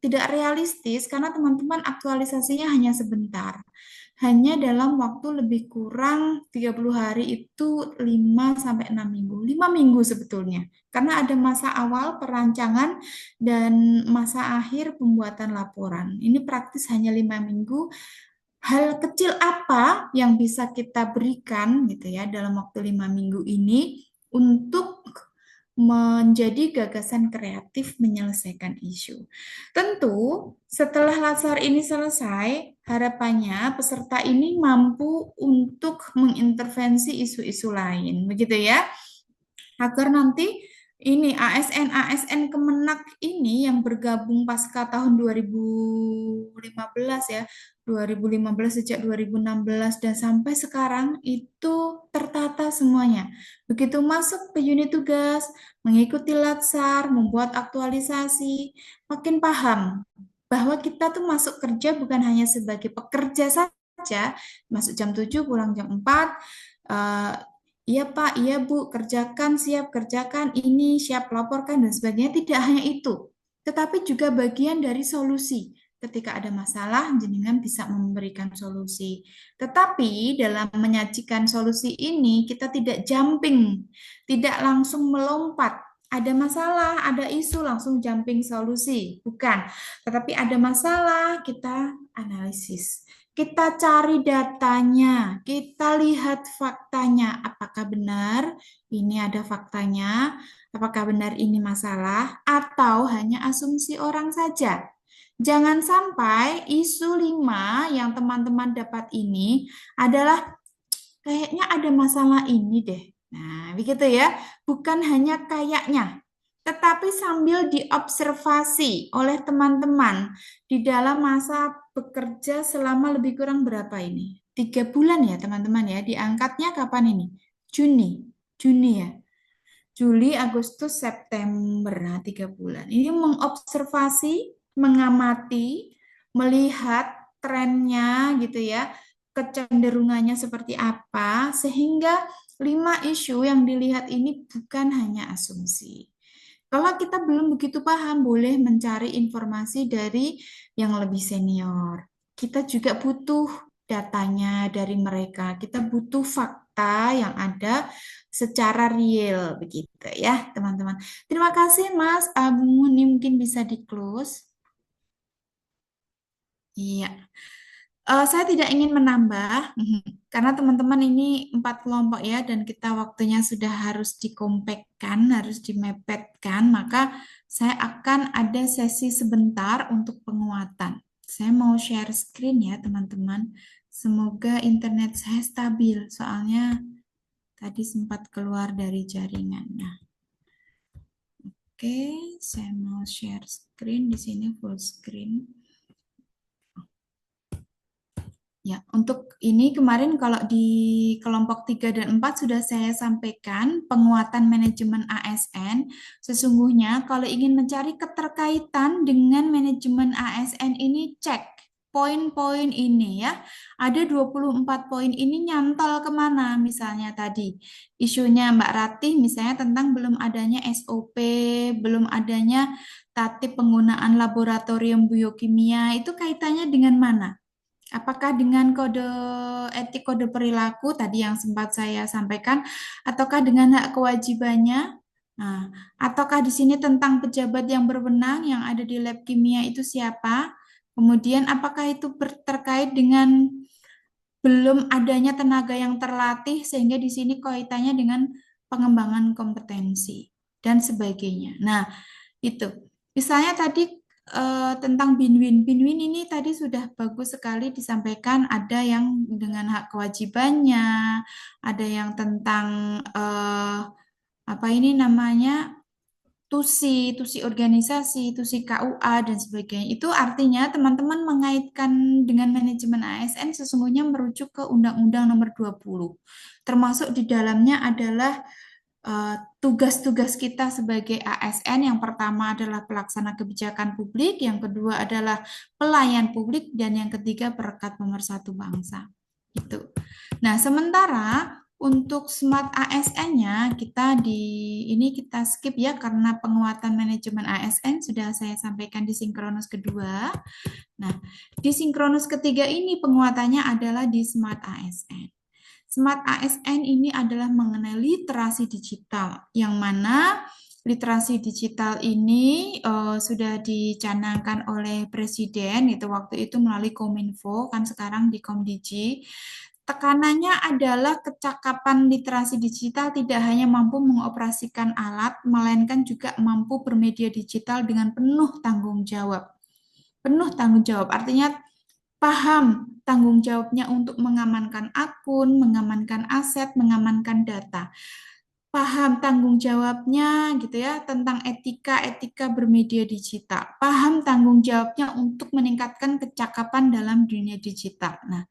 Speaker 2: tidak realistis karena teman-teman aktualisasinya hanya sebentar. hanya dalam waktu lebih kurang 30 hari itu 5 sampai 6 minggu. 5 minggu sebetulnya. Karena ada masa awal perancangan dan masa akhir pembuatan laporan. Ini praktis hanya 5 minggu. Hal kecil apa yang bisa kita berikan gitu ya dalam waktu 5 minggu ini untuk menjadi gagasan kreatif menyelesaikan isu. Tentu, setelah latsar ini selesai, harapannya peserta ini mampu untuk mengintervensi isu-isu lain, begitu ya, agar nanti ini ASN Kemenak ini yang bergabung pasca tahun 2015 ya, 2015 sejak 2016 dan sampai sekarang itu tertata semuanya. Begitu masuk ke unit tugas, mengikuti latsar, membuat aktualisasi, makin paham bahwa kita tuh masuk kerja bukan hanya sebagai pekerja saja, masuk jam 7, pulang jam 4, iya Pak, iya Bu, kerjakan, siap kerjakan, ini siap laporkan dan sebagainya. Tidak hanya itu, tetapi juga bagian dari solusi. Ketika ada masalah, jenengan bisa memberikan solusi. Tetapi dalam menyajikan solusi ini, kita tidak jumping, tidak langsung melompat. Ada masalah, ada isu, langsung jumping solusi. Bukan, tetapi ada masalah, kita analisis. Kita cari datanya, kita lihat faktanya. Apakah benar ini ada faktanya? Apakah benar ini masalah? Atau hanya asumsi orang saja? Jangan sampai isu 5 yang teman-teman dapat ini adalah kayaknya ada masalah ini deh. Nah, begitu ya. Bukan hanya kayaknya, tetapi sambil diobservasi oleh teman-teman di dalam masa bekerja selama lebih kurang berapa ini? 3 bulan ya teman-teman ya. Diangkatnya kapan ini? Juni ya. Juli, Agustus, September, nah 3 bulan. Ini mengobservasi, mengamati, melihat trennya gitu ya, kecenderungannya seperti apa, sehingga 5 isu yang dilihat ini bukan hanya asumsi. Kalau kita belum begitu paham, boleh mencari informasi dari yang lebih senior. Kita juga butuh datanya dari mereka. Kita butuh fakta yang ada secara real, begitu ya, teman-teman. Terima kasih, Mas Abu. Ini mungkin bisa di-close. Iya. Saya tidak ingin menambah, karena teman-teman ini 4 kelompok ya, dan kita waktunya sudah harus dikompakkan, harus dimepetkan, maka saya akan ada sesi sebentar untuk penguatan. Saya mau share screen ya teman-teman. Semoga internet saya stabil, soalnya tadi sempat keluar dari jaringan. Nah, oke, saya mau share screen di sini full screen. Ya, untuk ini kemarin kalau di kelompok 3 dan 4 sudah saya sampaikan penguatan manajemen ASN. Sesungguhnya kalau ingin mencari keterkaitan dengan manajemen ASN ini cek poin-poin ini ya. Ada 24 poin ini nyantol kemana misalnya tadi. Isunya Mbak Ratih misalnya tentang belum adanya SOP, belum adanya tatip penggunaan laboratorium biokimia, itu kaitannya dengan mana? Apakah dengan kode etik, kode perilaku tadi yang sempat saya sampaikan, ataukah dengan hak kewajibannya? Nah, ataukah di sini tentang pejabat yang berwenang yang ada di lab kimia itu siapa? Kemudian apakah itu terkait dengan belum adanya tenaga yang terlatih sehingga di sini kaitannya dengan pengembangan kompetensi dan sebagainya. Nah, itu. Misalnya tadi tentang Binwin. Binwin ini tadi sudah bagus sekali disampaikan, ada yang dengan hak kewajibannya, ada yang tentang apa ini namanya tusi organisasi, tusi KUA dan sebagainya. Itu artinya teman-teman mengaitkan dengan manajemen ASN sesungguhnya merujuk ke Undang-Undang Nomor 20. Termasuk di dalamnya adalah tugas-tugas kita sebagai ASN. Yang pertama adalah pelaksana kebijakan publik, yang kedua adalah pelayan publik, dan yang ketiga perekat pemersatu bangsa. Gitu. Nah, sementara Untuk Smart ASN-nya kita skip ya karena penguatan manajemen ASN sudah saya sampaikan di sinkronus kedua. Nah, di sinkronus ketiga ini penguatannya adalah di Smart ASN. Smart ASN ini adalah mengenai literasi digital, yang mana literasi digital ini sudah dicanangkan oleh Presiden, itu waktu itu melalui Kominfo, kan sekarang di Komdigi. Tekanannya adalah kecakapan literasi digital tidak hanya mampu mengoperasikan alat, melainkan juga mampu bermedia digital dengan penuh tanggung jawab. Penuh tanggung jawab, artinya paham tanggung jawabnya untuk mengamankan akun, mengamankan aset, mengamankan data. Paham tanggung jawabnya gitu ya tentang etika bermedia digital. Paham tanggung jawabnya untuk meningkatkan kecakapan dalam dunia digital. Nah,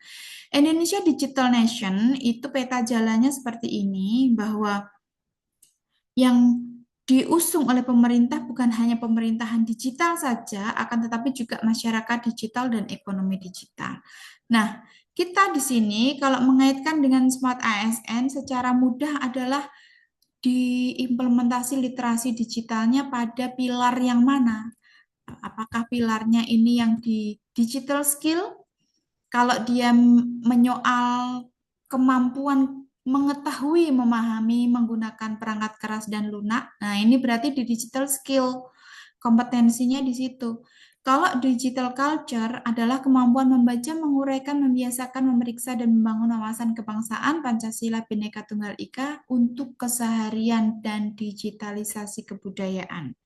Speaker 2: Indonesia Digital Nation itu peta jalannya seperti ini, bahwa yang diusung oleh pemerintah bukan hanya pemerintahan digital saja, akan tetapi juga masyarakat digital dan ekonomi digital. Nah, kita di sini kalau mengaitkan dengan Smart ASN secara mudah adalah diimplementasi literasi digitalnya pada pilar yang mana? Apakah pilarnya ini yang di digital skill? Kalau dia menyoal kemampuan mengetahui, memahami, menggunakan perangkat keras dan lunak, nah ini berarti di digital skill, kompetensinya di situ. Kalau digital culture adalah kemampuan membaca, menguraikan, membiasakan, memeriksa, dan membangun wawasan kebangsaan, Pancasila, Bhinneka Tunggal Ika untuk keseharian dan digitalisasi kebudayaan.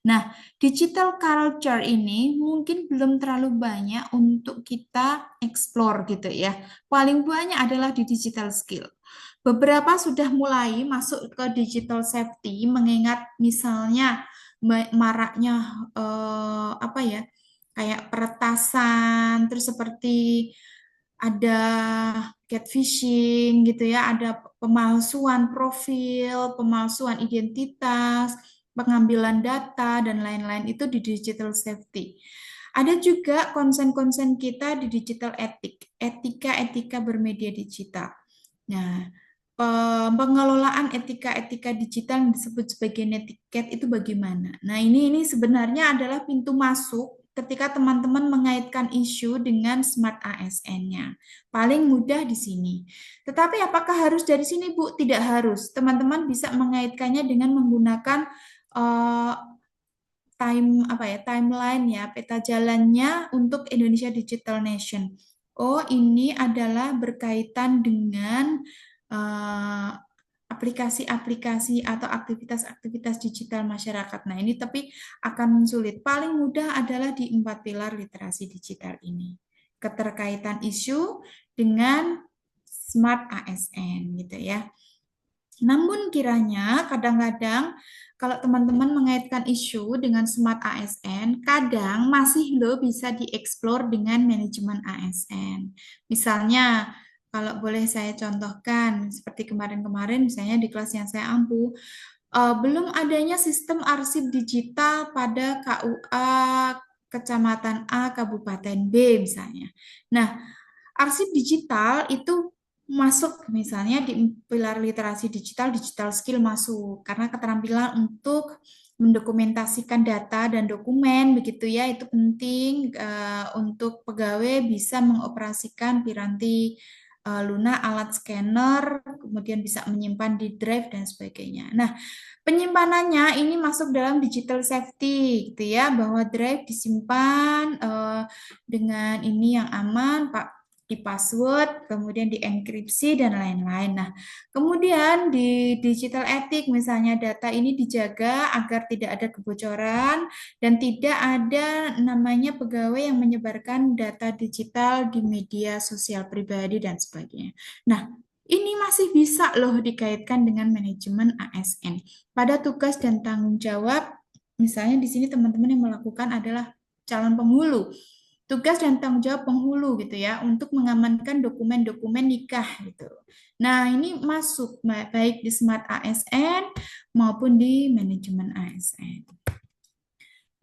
Speaker 2: Nah, digital culture ini mungkin belum terlalu banyak untuk kita explore gitu ya. Paling banyak adalah di digital skill. Beberapa sudah mulai masuk ke digital safety, mengingat misalnya maraknya apa ya, kayak peretasan, terus seperti ada catfishing gitu ya, ada pemalsuan profil, pemalsuan identitas, pengambilan data, dan lain-lain itu di digital safety. Ada juga konsen-konsen kita di digital etika bermedia digital. Nah, pengelolaan etika digital yang disebut sebagai netiquette itu bagaimana? Nah, ini sebenarnya adalah pintu masuk ketika teman-teman mengaitkan isu dengan Smart ASN-nya. Paling mudah di sini. Tetapi apakah harus dari sini, Bu? Tidak harus. Teman-teman bisa mengaitkannya dengan menggunakan timeline ya, peta jalannya untuk Indonesia Digital Nation. Oh, ini adalah berkaitan dengan aplikasi-aplikasi atau aktivitas-aktivitas digital masyarakat. Nah, ini tapi akan sulit. Paling mudah adalah di 4 pilar literasi digital ini. Keterkaitan isu dengan Smart ASN gitu ya. Namun kiranya kadang-kadang kalau teman-teman mengaitkan isu dengan Smart ASN, kadang masih bisa dieksplor dengan manajemen ASN. Misalnya, kalau boleh saya contohkan, seperti kemarin-kemarin misalnya di kelas yang saya ampu, belum adanya sistem arsip digital pada KUA Kecamatan A, Kabupaten B misalnya. Nah, arsip digital itu masuk misalnya di pilar literasi digital skill masuk karena keterampilan untuk mendokumentasikan data dan dokumen begitu ya, itu penting untuk pegawai bisa mengoperasikan piranti lunak, alat scanner, kemudian bisa menyimpan di drive dan sebagainya. Nah, penyimpanannya ini masuk dalam digital safety gitu ya, bahwa drive disimpan dengan ini yang aman, Pak, di password, kemudian dienkripsi dan lain-lain. Nah, kemudian di digital etik misalnya data ini dijaga agar tidak ada kebocoran dan tidak ada namanya pegawai yang menyebarkan data digital di media sosial pribadi dan sebagainya. Nah, ini masih bisa loh dikaitkan dengan manajemen ASN. Pada tugas dan tanggung jawab, misalnya di sini teman-teman yang melakukan adalah calon penghulu. Tugas dan tanggung jawab penghulu gitu ya untuk mengamankan dokumen-dokumen nikah gitu. Nah, ini masuk baik di Smart ASN maupun di manajemen ASN.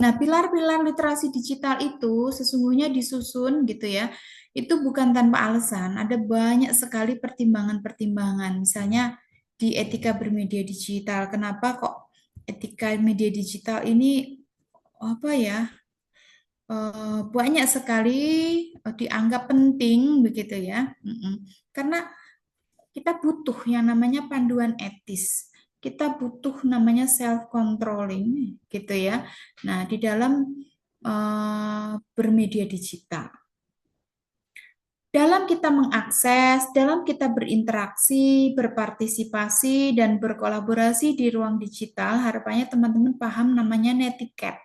Speaker 2: Nah, pilar-pilar literasi digital itu sesungguhnya disusun gitu ya. Itu bukan tanpa alasan, ada banyak sekali pertimbangan-pertimbangan. Misalnya di etika bermedia digital, kenapa kok etika media digital ini apa ya? Banyak sekali dianggap penting begitu ya. Karena kita butuh yang namanya panduan etis. Kita butuh namanya self controlling gitu ya. Nah, di dalam bermedia digital. Dalam kita mengakses, dalam kita berinteraksi, berpartisipasi, dan berkolaborasi di ruang digital, harapannya teman-teman paham namanya netiquette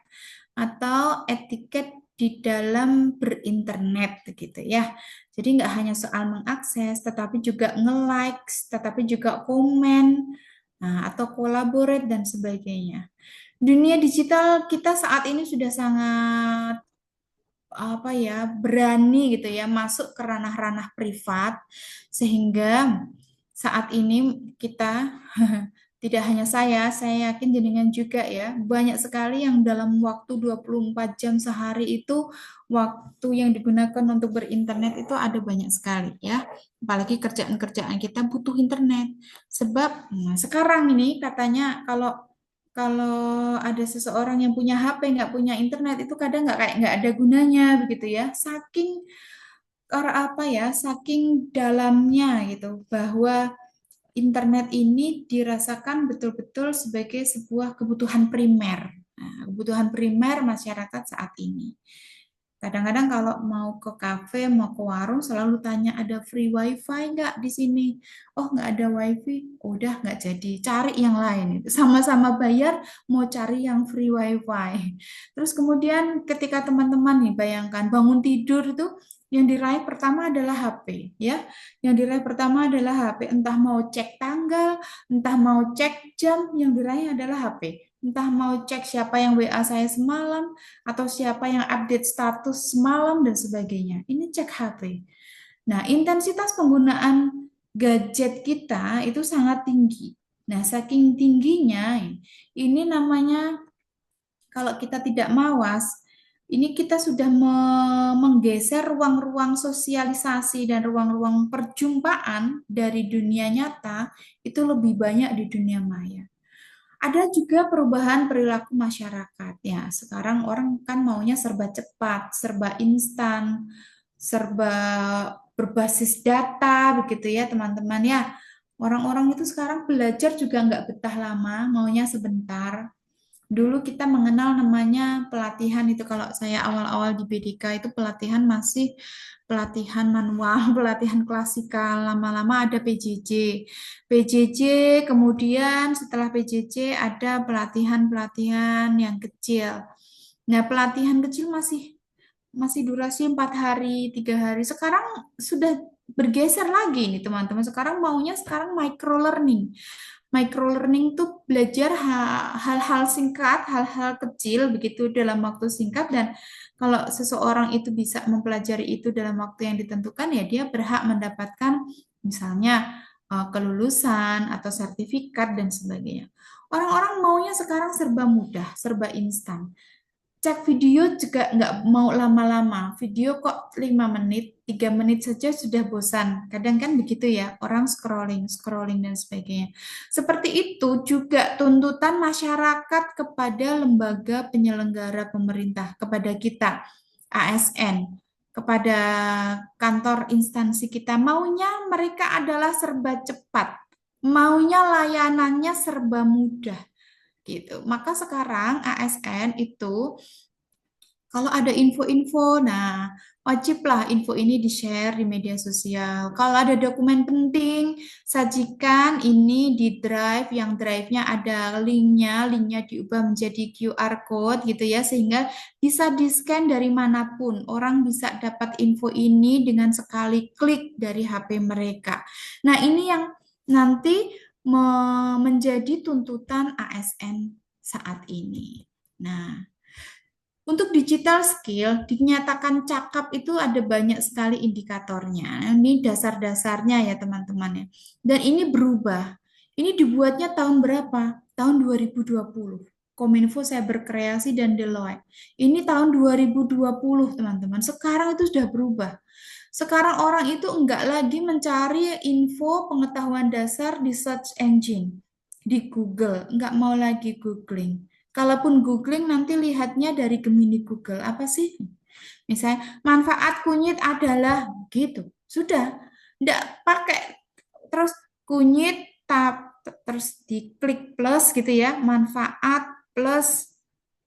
Speaker 2: atau etiket di dalam berinternet gitu ya. Jadi nggak hanya soal mengakses, tetapi juga nge-likes, tetapi juga komen, nah, atau collaborate dan sebagainya. Dunia digital kita saat ini sudah sangat apa ya berani gitu ya masuk ke ranah-ranah privat sehingga saat ini kita tidak hanya saya yakin jenengan juga ya banyak sekali yang dalam waktu 24 jam sehari itu waktu yang digunakan untuk berinternet itu ada banyak sekali ya apalagi kerjaan-kerjaan kita butuh internet sebab sekarang ini katanya kalau kalau ada seseorang yang punya HP nggak punya internet itu kadang nggak ada gunanya begitu ya saking apa ya saking dalamnya gitu bahwa internet ini dirasakan betul-betul sebagai sebuah kebutuhan primer. Nah, kebutuhan primer masyarakat saat ini. Kadang-kadang kalau mau ke kafe, mau ke warung, selalu tanya ada free wifi nggak di sini? Oh, nggak ada wifi, udah nggak jadi. Cari yang lain. Sama-sama bayar, mau cari yang free wifi. Terus kemudian ketika teman-teman nih, bayangkan bangun tidur itu yang diraih pertama adalah HP, ya. Yang diraih pertama adalah HP. Entah mau cek tanggal, entah mau cek jam, yang diraih adalah HP. Entah mau cek siapa yang WA saya semalam, atau siapa yang update status semalam dan sebagainya. Ini cek HP. Nah, intensitas penggunaan gadget kita itu sangat tinggi. Nah, saking tingginya, ini namanya kalau kita tidak mawas, ini kita sudah menggeser ruang-ruang sosialisasi dan ruang-ruang perjumpaan dari dunia nyata itu lebih banyak di dunia maya. Ada juga perubahan perilaku masyarakat. Ya, sekarang orang kan maunya serba cepat, serba instan, serba berbasis data, begitu ya teman-teman ya. Orang-orang itu sekarang belajar juga nggak betah lama, maunya sebentar. Dulu kita mengenal namanya pelatihan itu kalau saya awal-awal di BDK itu pelatihan masih pelatihan manual, pelatihan klasikal, lama-lama ada PJJ. PJJ kemudian setelah PJJ ada pelatihan-pelatihan yang kecil. Nah, pelatihan kecil masih durasi 4 hari, 3 hari. Sekarang sudah bergeser lagi nih teman-teman. Sekarang maunya sekarang micro learning. Micro learning tuh belajar hal-hal singkat, hal-hal kecil begitu dalam waktu singkat dan kalau seseorang itu bisa mempelajari itu dalam waktu yang ditentukan ya dia berhak mendapatkan misalnya kelulusan atau sertifikat dan sebagainya. Orang-orang maunya sekarang serba mudah, serba instan. Cek video juga nggak mau lama-lama. Video kok 5 menit, 3 menit saja sudah bosan. Kadang kan begitu ya, orang scrolling, scrolling dan sebagainya. Seperti itu juga tuntutan masyarakat kepada lembaga penyelenggara pemerintah, kepada kita, ASN, kepada kantor instansi kita. Maunya mereka adalah serba cepat. Maunya layanannya serba mudah gitu. Maka sekarang ASN itu kalau ada info-info, nah wajiblah info ini di-share di media sosial. Kalau ada dokumen penting, sajikan ini di drive, yang drive-nya ada linknya diubah menjadi QR code gitu ya, sehingga bisa di-scan dari manapun. Orang bisa dapat info ini dengan sekali klik dari HP mereka. Nah ini yang nanti menjadi tuntutan ASN saat ini. Nah, untuk digital skill dinyatakan cakap itu ada banyak sekali indikatornya. Ini dasar-dasarnya ya teman-teman ya. Dan ini berubah. Ini dibuatnya tahun berapa? Tahun 2020. Kominfo Cyberkreasi dan Deloitte. Ini tahun 2020, teman-teman. Sekarang itu sudah berubah. Sekarang orang itu enggak lagi mencari info pengetahuan dasar di search engine, di Google. Enggak mau lagi googling. Kalaupun googling nanti lihatnya dari Gemini Google. Apa sih? Misalnya, manfaat kunyit adalah gitu. Sudah. Enggak pakai terus kunyit terus diklik plus gitu ya, manfaat plus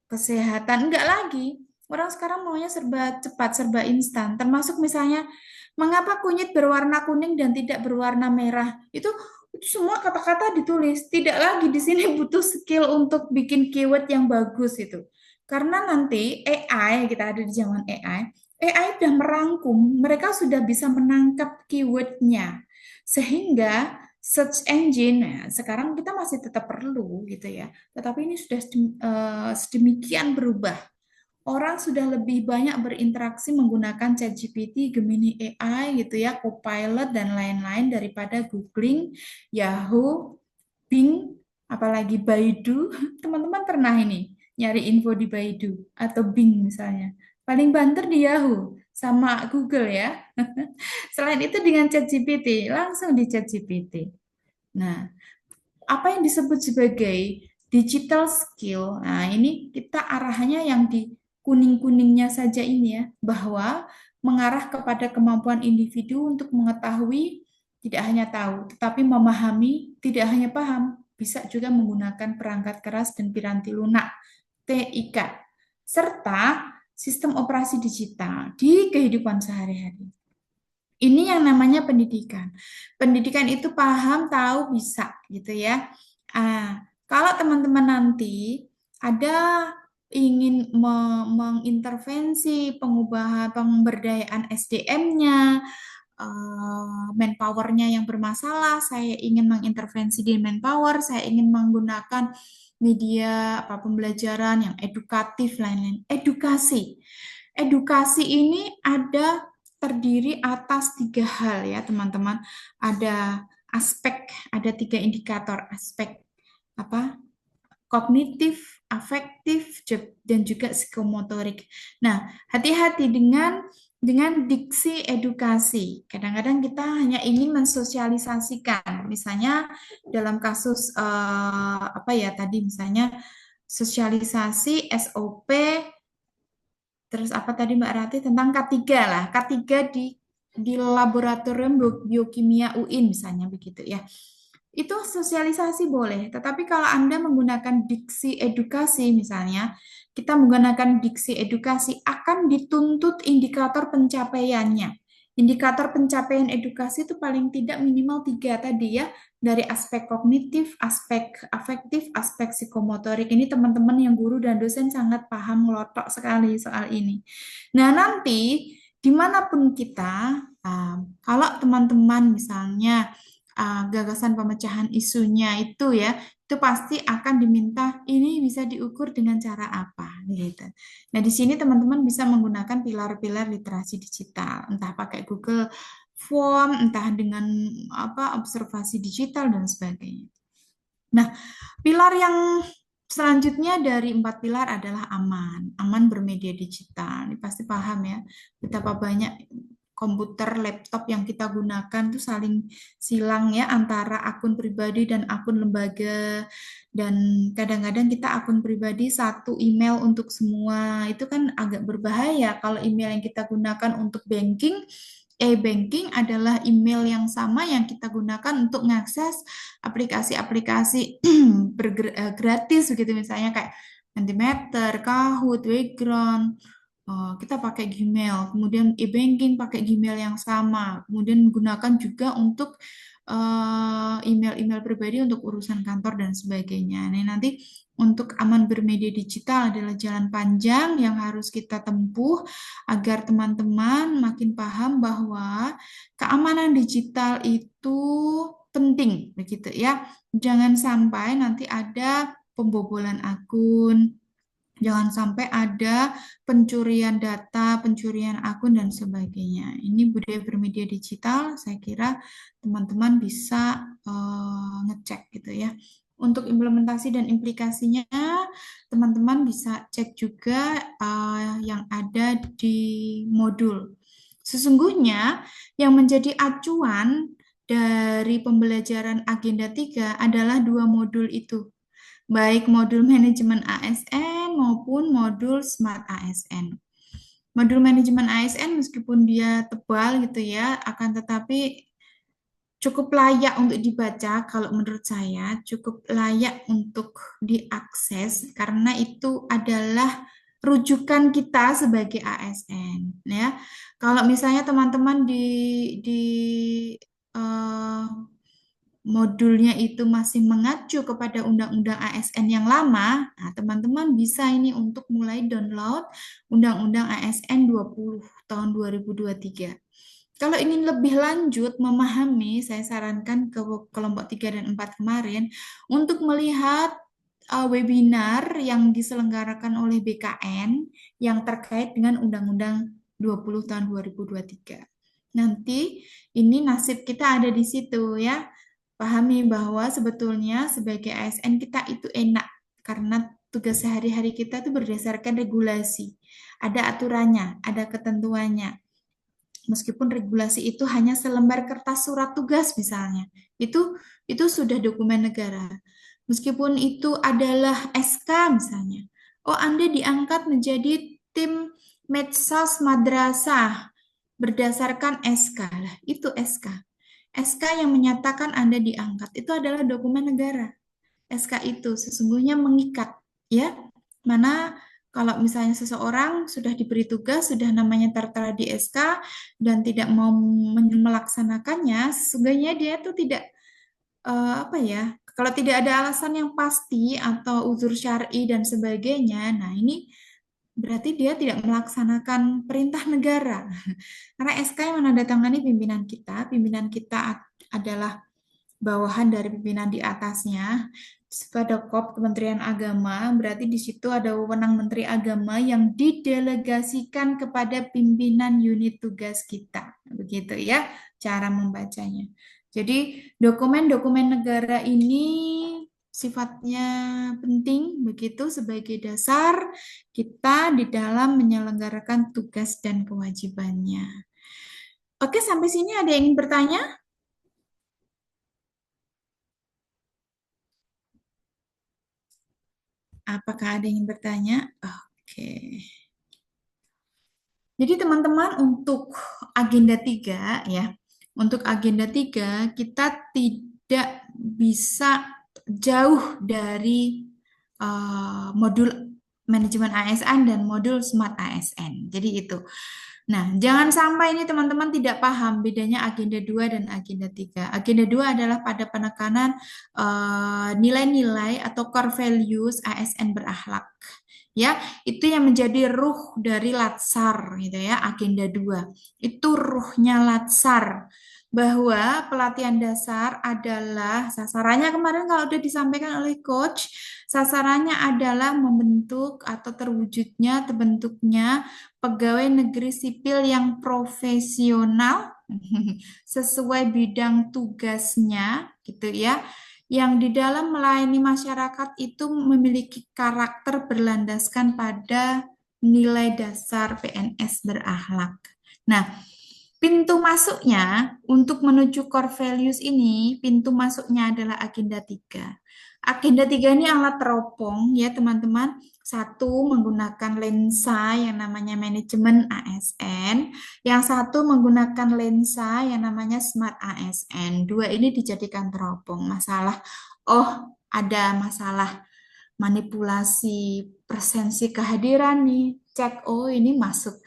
Speaker 2: kesehatan. Enggak lagi. Orang sekarang maunya serba cepat, serba instan. Termasuk misalnya, mengapa kunyit berwarna kuning dan tidak berwarna merah? Itu semua kata-kata ditulis. Tidak lagi di sini butuh skill untuk bikin keyword yang bagus itu. Karena nanti AI, kita ada di zaman AI sudah merangkum, mereka sudah bisa menangkap keywordnya. Sehingga search engine, nah, sekarang kita masih tetap perlu gitu ya. Tetapi ini sudah sedemikian berubah. Orang sudah lebih banyak berinteraksi menggunakan ChatGPT, Gemini AI gitu ya, Copilot dan lain-lain daripada googling, Yahoo, Bing, apalagi Baidu. Teman-teman pernah ini nyari info di Baidu atau Bing misalnya. Paling banter di Yahoo sama Google ya. Selain itu dengan ChatGPT, langsung di ChatGPT. Nah, apa yang disebut sebagai digital skill. Nah, ini kita arahnya yang di kuning-kuningnya saja ini ya, bahwa mengarah kepada kemampuan individu untuk mengetahui, tidak hanya tahu, tetapi memahami, tidak hanya paham, bisa juga menggunakan perangkat keras dan piranti lunak, TIK, serta sistem operasi digital di kehidupan sehari-hari. Ini yang namanya pendidikan. Pendidikan itu paham, tahu, bisa gitu ya. Kalau teman-teman nanti ada ingin mengintervensi pengubahan pemberdayaan SDM-nya, manpower-nya yang bermasalah, saya ingin mengintervensi di manpower, saya ingin menggunakan media pembelajaran yang edukatif, lain-lain. Edukasi ini terdiri atas 3 hal ya teman-teman. Ada ada 3 indikator aspek kognitif, afektif, dan juga psikomotorik. Nah, hati-hati dengan diksi edukasi. Kadang-kadang kita hanya ingin mensosialisasikan, misalnya dalam kasus tadi misalnya sosialisasi SOP. Terus apa tadi Mbak Rati tentang K3 lah, K3 di laboratorium biokimia UIN misalnya begitu ya. Itu sosialisasi boleh, tetapi kalau Anda menggunakan diksi edukasi misalnya, kita menggunakan diksi edukasi akan dituntut indikator pencapaiannya. Indikator pencapaian edukasi itu paling tidak minimal 3 tadi ya, dari aspek kognitif, aspek afektif, aspek psikomotorik. Ini teman-teman yang guru dan dosen sangat paham ngelotok sekali soal ini. Nah, nanti dimanapun kita, kalau teman-teman misalnya gagasan pemecahan isunya itu ya, itu pasti akan diminta ini bisa diukur dengan cara apa gitu. Nah, di sini teman-teman bisa menggunakan pilar-pilar literasi digital, entah pakai Google Form, entah dengan observasi digital dan sebagainya. Nah, pilar yang selanjutnya dari 4 pilar adalah aman bermedia digital. Ini pasti paham ya, betapa banyak komputer, laptop yang kita gunakan itu saling silang ya antara akun pribadi dan akun lembaga, dan kadang-kadang kita akun pribadi satu email untuk semua. Itu kan agak berbahaya kalau email yang kita gunakan untuk banking, e-banking adalah email yang sama yang kita gunakan untuk mengakses aplikasi-aplikasi gratis begitu, misalnya kayak Mentimeter, Kahoot, Background. Kita pakai Gmail, kemudian e-banking pakai Gmail yang sama, kemudian menggunakan juga untuk email-email pribadi untuk urusan kantor dan sebagainya. Nah, nanti untuk aman bermedia digital adalah jalan panjang yang harus kita tempuh agar teman-teman makin paham bahwa keamanan digital itu penting, begitu ya. Jangan sampai nanti ada pembobolan akun, jangan sampai ada pencurian data, pencurian akun, dan sebagainya. Ini budaya bermedia digital, saya kira teman-teman bisa ngecek gitu ya. Untuk implementasi dan implikasinya, teman-teman bisa cek juga yang ada di modul. Sesungguhnya yang menjadi acuan dari pembelajaran agenda 3 adalah dua modul itu, baik modul manajemen ASN maupun modul Smart ASN. Modul manajemen ASN meskipun dia tebal gitu ya, akan tetapi cukup layak untuk dibaca kalau menurut saya, cukup layak untuk diakses karena itu adalah rujukan kita sebagai ASN ya. Kalau misalnya teman-teman di eh, modulnya itu masih mengacu kepada undang-undang ASN yang lama, nah teman-teman bisa ini untuk mulai download Undang-Undang ASN 20 tahun 2023. Kalau ingin lebih lanjut memahami, saya sarankan ke kelompok 3 dan 4 kemarin untuk melihat webinar yang diselenggarakan oleh BKN yang terkait dengan Undang-Undang 20 tahun 2023. Nanti ini nasib kita ada di situ ya. Pahami bahwa sebetulnya sebagai ASN kita itu enak karena tugas sehari-hari kita itu berdasarkan regulasi. Ada aturannya, ada ketentuannya. Meskipun regulasi itu hanya selembar kertas surat tugas misalnya, itu sudah dokumen negara. Meskipun itu adalah SK misalnya, oh Anda diangkat menjadi tim medsos madrasah berdasarkan SK lah, itu SK. SK yang menyatakan Anda diangkat itu adalah dokumen negara. SK itu sesungguhnya mengikat, ya. Mana kalau misalnya seseorang sudah diberi tugas, sudah namanya tertera di SK dan tidak mau melaksanakannya, sesungguhnya dia itu tidak apa ya? Kalau tidak ada alasan yang pasti atau uzur syar'i dan sebagainya, nah ini berarti dia tidak melaksanakan perintah negara. Karena SK yang menandatangani pimpinan kita adalah bawahan dari pimpinan di atasnya. Spodokop Kementerian Agama, berarti di situ ada wewenang Menteri Agama yang didelegasikan kepada pimpinan unit tugas kita. Begitu ya cara membacanya. Jadi dokumen-dokumen negara ini sifatnya penting begitu sebagai dasar kita di dalam menyelenggarakan tugas dan kewajibannya. Oke, sampai sini ada yang ingin bertanya? Apakah ada yang ingin bertanya? Oke. Jadi teman-teman untuk agenda 3 ya, untuk agenda 3 kita tidak bisa jauh dari modul manajemen ASN dan modul Smart ASN. Jadi itu. Nah, jangan sampai ini teman-teman tidak paham bedanya agenda 2 dan agenda 3. Agenda 2 adalah pada penekanan nilai-nilai atau core values ASN berakhlak. Ya, itu yang menjadi ruh dari Latsar gitu ya, agenda 2. Itu ruhnya Latsar. Bahwa pelatihan dasar adalah sasarannya kemarin kalau sudah disampaikan oleh coach, sasarannya adalah membentuk atau terbentuknya pegawai negeri sipil yang profesional sesuai bidang tugasnya gitu ya, yang di dalam melayani masyarakat itu memiliki karakter berlandaskan pada nilai dasar PNS berakhlak. Nah, pintu masuknya untuk menuju core values ini, pintu masuknya adalah agenda 3. Agenda 3 ini alat teropong ya teman-teman. Satu menggunakan lensa yang namanya manajemen ASN, yang satu menggunakan lensa yang namanya Smart ASN. Dua ini dijadikan teropong. Masalah, oh ada masalah manipulasi presensi kehadiran nih. Cek, oh ini masuk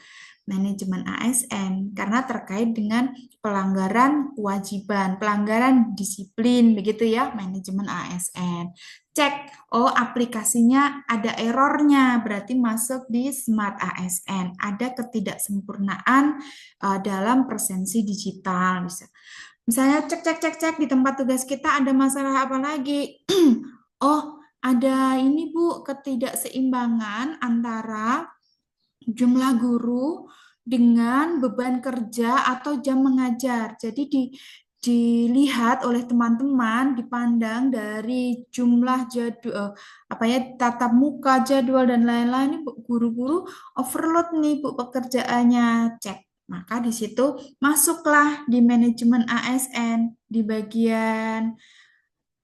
Speaker 2: manajemen ASN karena terkait dengan pelanggaran kewajiban, pelanggaran disiplin begitu ya, manajemen ASN. Cek, oh aplikasinya ada errornya, berarti masuk di Smart ASN. Ada ketidaksempurnaan dalam presensi digital. Misalnya cek di tempat tugas kita ada masalah apa lagi? Oh, ada ini Bu, ketidakseimbangan antara jumlah guru dengan beban kerja atau jam mengajar. Jadi di dilihat oleh teman-teman, dipandang dari jumlah jadwal, tatap muka, jadwal dan lain-lain, guru-guru overload nih Bu pekerjaannya, cek. Maka di situ masuklah di manajemen ASN di bagian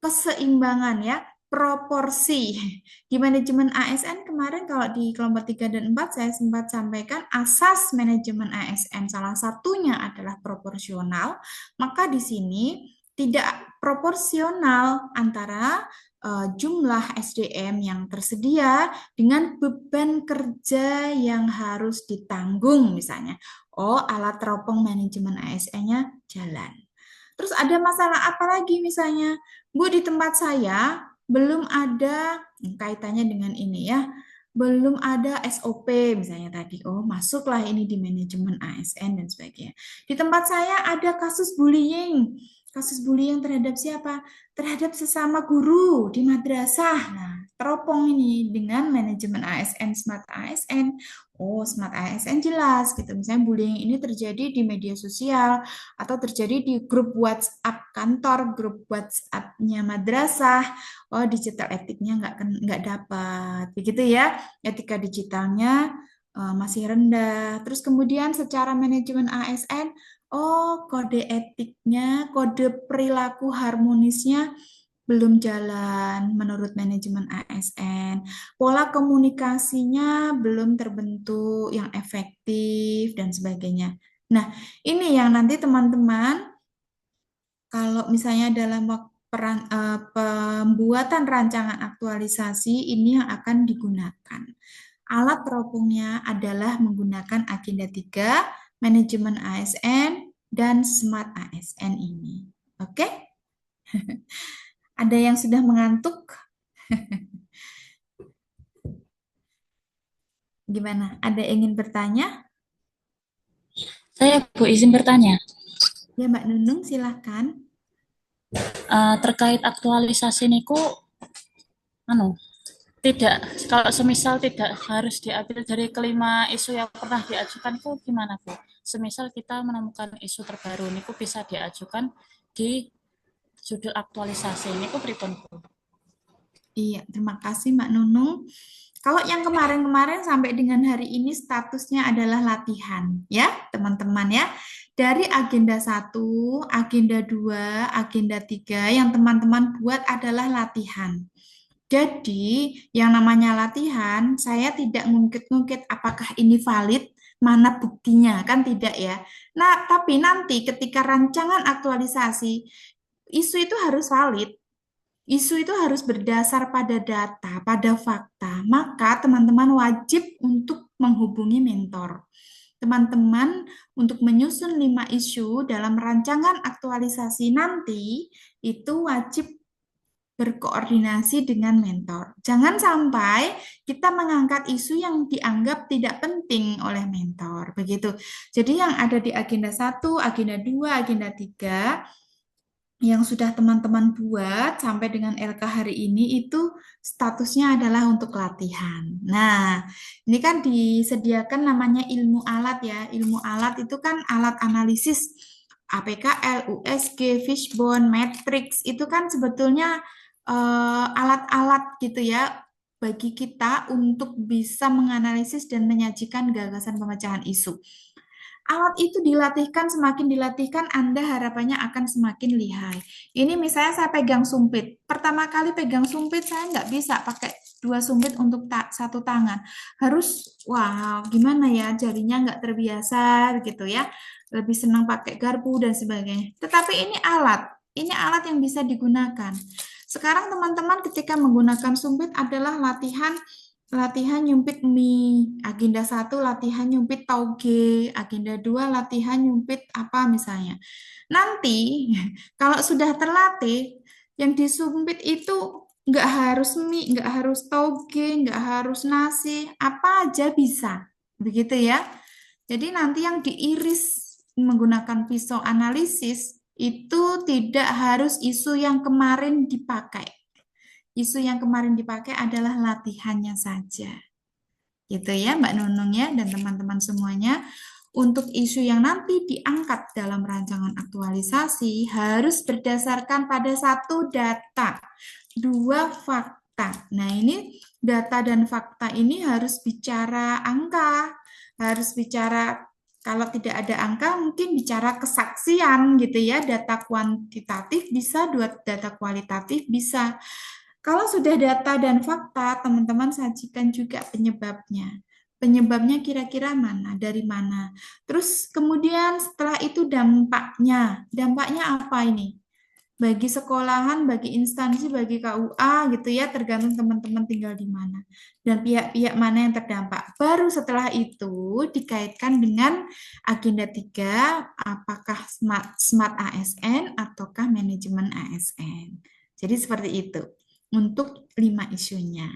Speaker 2: keseimbangan ya, proporsi. Di manajemen ASN kemarin kalau di kelompok 3 dan 4 saya sempat sampaikan asas manajemen ASN salah satunya adalah proporsional, maka di sini tidak proporsional antara jumlah SDM yang tersedia dengan beban kerja yang harus ditanggung misalnya. Oh, alat teropong manajemen ASN-nya jalan. Terus ada masalah apa lagi misalnya? Bu, di tempat saya belum ada kaitannya dengan ini ya. Belum ada SOP misalnya tadi. Oh, masuklah ini di manajemen ASN dan sebagainya. Di tempat saya ada kasus bullying. Kasus bullying terhadap siapa? Terhadap sesama guru di madrasah. Nah, teropong ini dengan manajemen ASN, Smart ASN. Oh, Smart ASN jelas gitu. Misalnya bullying ini terjadi di media sosial atau terjadi di grup WhatsApp kantor, grup WhatsApp-nya madrasah. Oh, digital etiknya nggak dapat. Begitu ya, etika digitalnya masih rendah. Terus kemudian secara manajemen ASN, oh kode etiknya, kode perilaku harmonisnya belum jalan menurut manajemen ASN. Pola komunikasinya belum terbentuk yang efektif dan sebagainya. Nah, ini yang nanti teman-teman kalau misalnya dalam pembuatan rancangan aktualisasi ini yang akan digunakan. Alat teropongnya adalah menggunakan agenda 3, manajemen ASN, dan smart ASN ini. Oke? Ada yang sudah mengantuk? Gimana? Ada yang ingin bertanya?
Speaker 7: Saya Bu izin bertanya,
Speaker 2: Ya Mbak Nunung, silahkan.
Speaker 7: terkait aktualisasi niku, tidak, kalau semisal tidak harus diambil dari kelima isu yang pernah diajukan, itu gimana Bu? Semisal kita menemukan isu terbaru niku bisa diajukan di judul aktualisasi niku pripun Bu?
Speaker 2: Iya, terima kasih Mbak Nunung. Kalau yang kemarin-kemarin sampai dengan hari ini statusnya adalah latihan, ya teman-teman ya. Dari agenda 1, agenda 2, agenda 3 yang teman-teman buat adalah latihan. Jadi, yang namanya latihan, saya tidak ngungkit-ngungkit apakah ini valid, mana buktinya, kan tidak ya. Nah, tapi nanti ketika rancangan aktualisasi, isu itu harus valid. Isu itu harus berdasar pada data, pada fakta. Maka teman-teman wajib untuk menghubungi mentor. Teman-teman untuk menyusun 5 isu dalam rancangan aktualisasi nanti, itu wajib berkoordinasi dengan mentor. Jangan sampai kita mengangkat isu yang dianggap tidak penting oleh mentor. Begitu. Jadi yang ada di agenda 1, agenda 2, agenda 3, yang sudah teman-teman buat sampai dengan LK hari ini itu statusnya adalah untuk latihan. Nah, ini kan disediakan namanya ilmu alat ya. Ilmu alat itu kan alat analisis APKL, USG, Fishbone, Matrix, itu kan sebetulnya alat-alat gitu ya bagi kita untuk bisa menganalisis dan menyajikan gagasan pemecahan isu. Alat itu dilatihkan, semakin dilatihkan Anda harapannya akan semakin lihai. Ini misalnya saya pegang sumpit. Pertama kali pegang sumpit saya nggak bisa pakai 2 sumpit untuk satu tangan. Harus, wow, gimana ya, jarinya nggak terbiasa gitu ya. Lebih senang pakai garpu dan sebagainya. Tetapi ini alat yang bisa digunakan. Sekarang teman-teman ketika menggunakan sumpit adalah latihan nyumpit mie, agenda 1 latihan nyumpit tauge, agenda 2 latihan nyumpit apa misalnya. Nanti kalau sudah terlatih, yang disumpit itu nggak harus mie, nggak harus tauge, nggak harus nasi, apa aja bisa. Begitu ya. Jadi nanti yang diiris menggunakan pisau analisis itu tidak harus isu yang kemarin dipakai. Isu yang kemarin dipakai adalah latihannya saja. Gitu ya Mbak Nunung ya dan teman-teman semuanya. untuk isu yang nanti diangkat dalam rancangan aktualisasi harus berdasarkan pada satu data, dua fakta. Nah, ini data dan fakta ini harus bicara angka, harus bicara kalau tidak ada angka mungkin bicara kesaksian gitu ya, data kuantitatif bisa, data kualitatif bisa. Kalau sudah data dan fakta, teman-teman sajikan juga penyebabnya. Penyebabnya kira-kira mana, dari mana. Terus kemudian setelah itu dampaknya. Dampaknya apa ini? Bagi sekolahan, bagi instansi, bagi KUA gitu ya, tergantung teman-teman tinggal di mana. Dan pihak-pihak mana yang terdampak. Baru setelah itu dikaitkan dengan agenda 3, apakah smart ASN ataukah manajemen ASN. Jadi seperti itu untuk 5 isunya.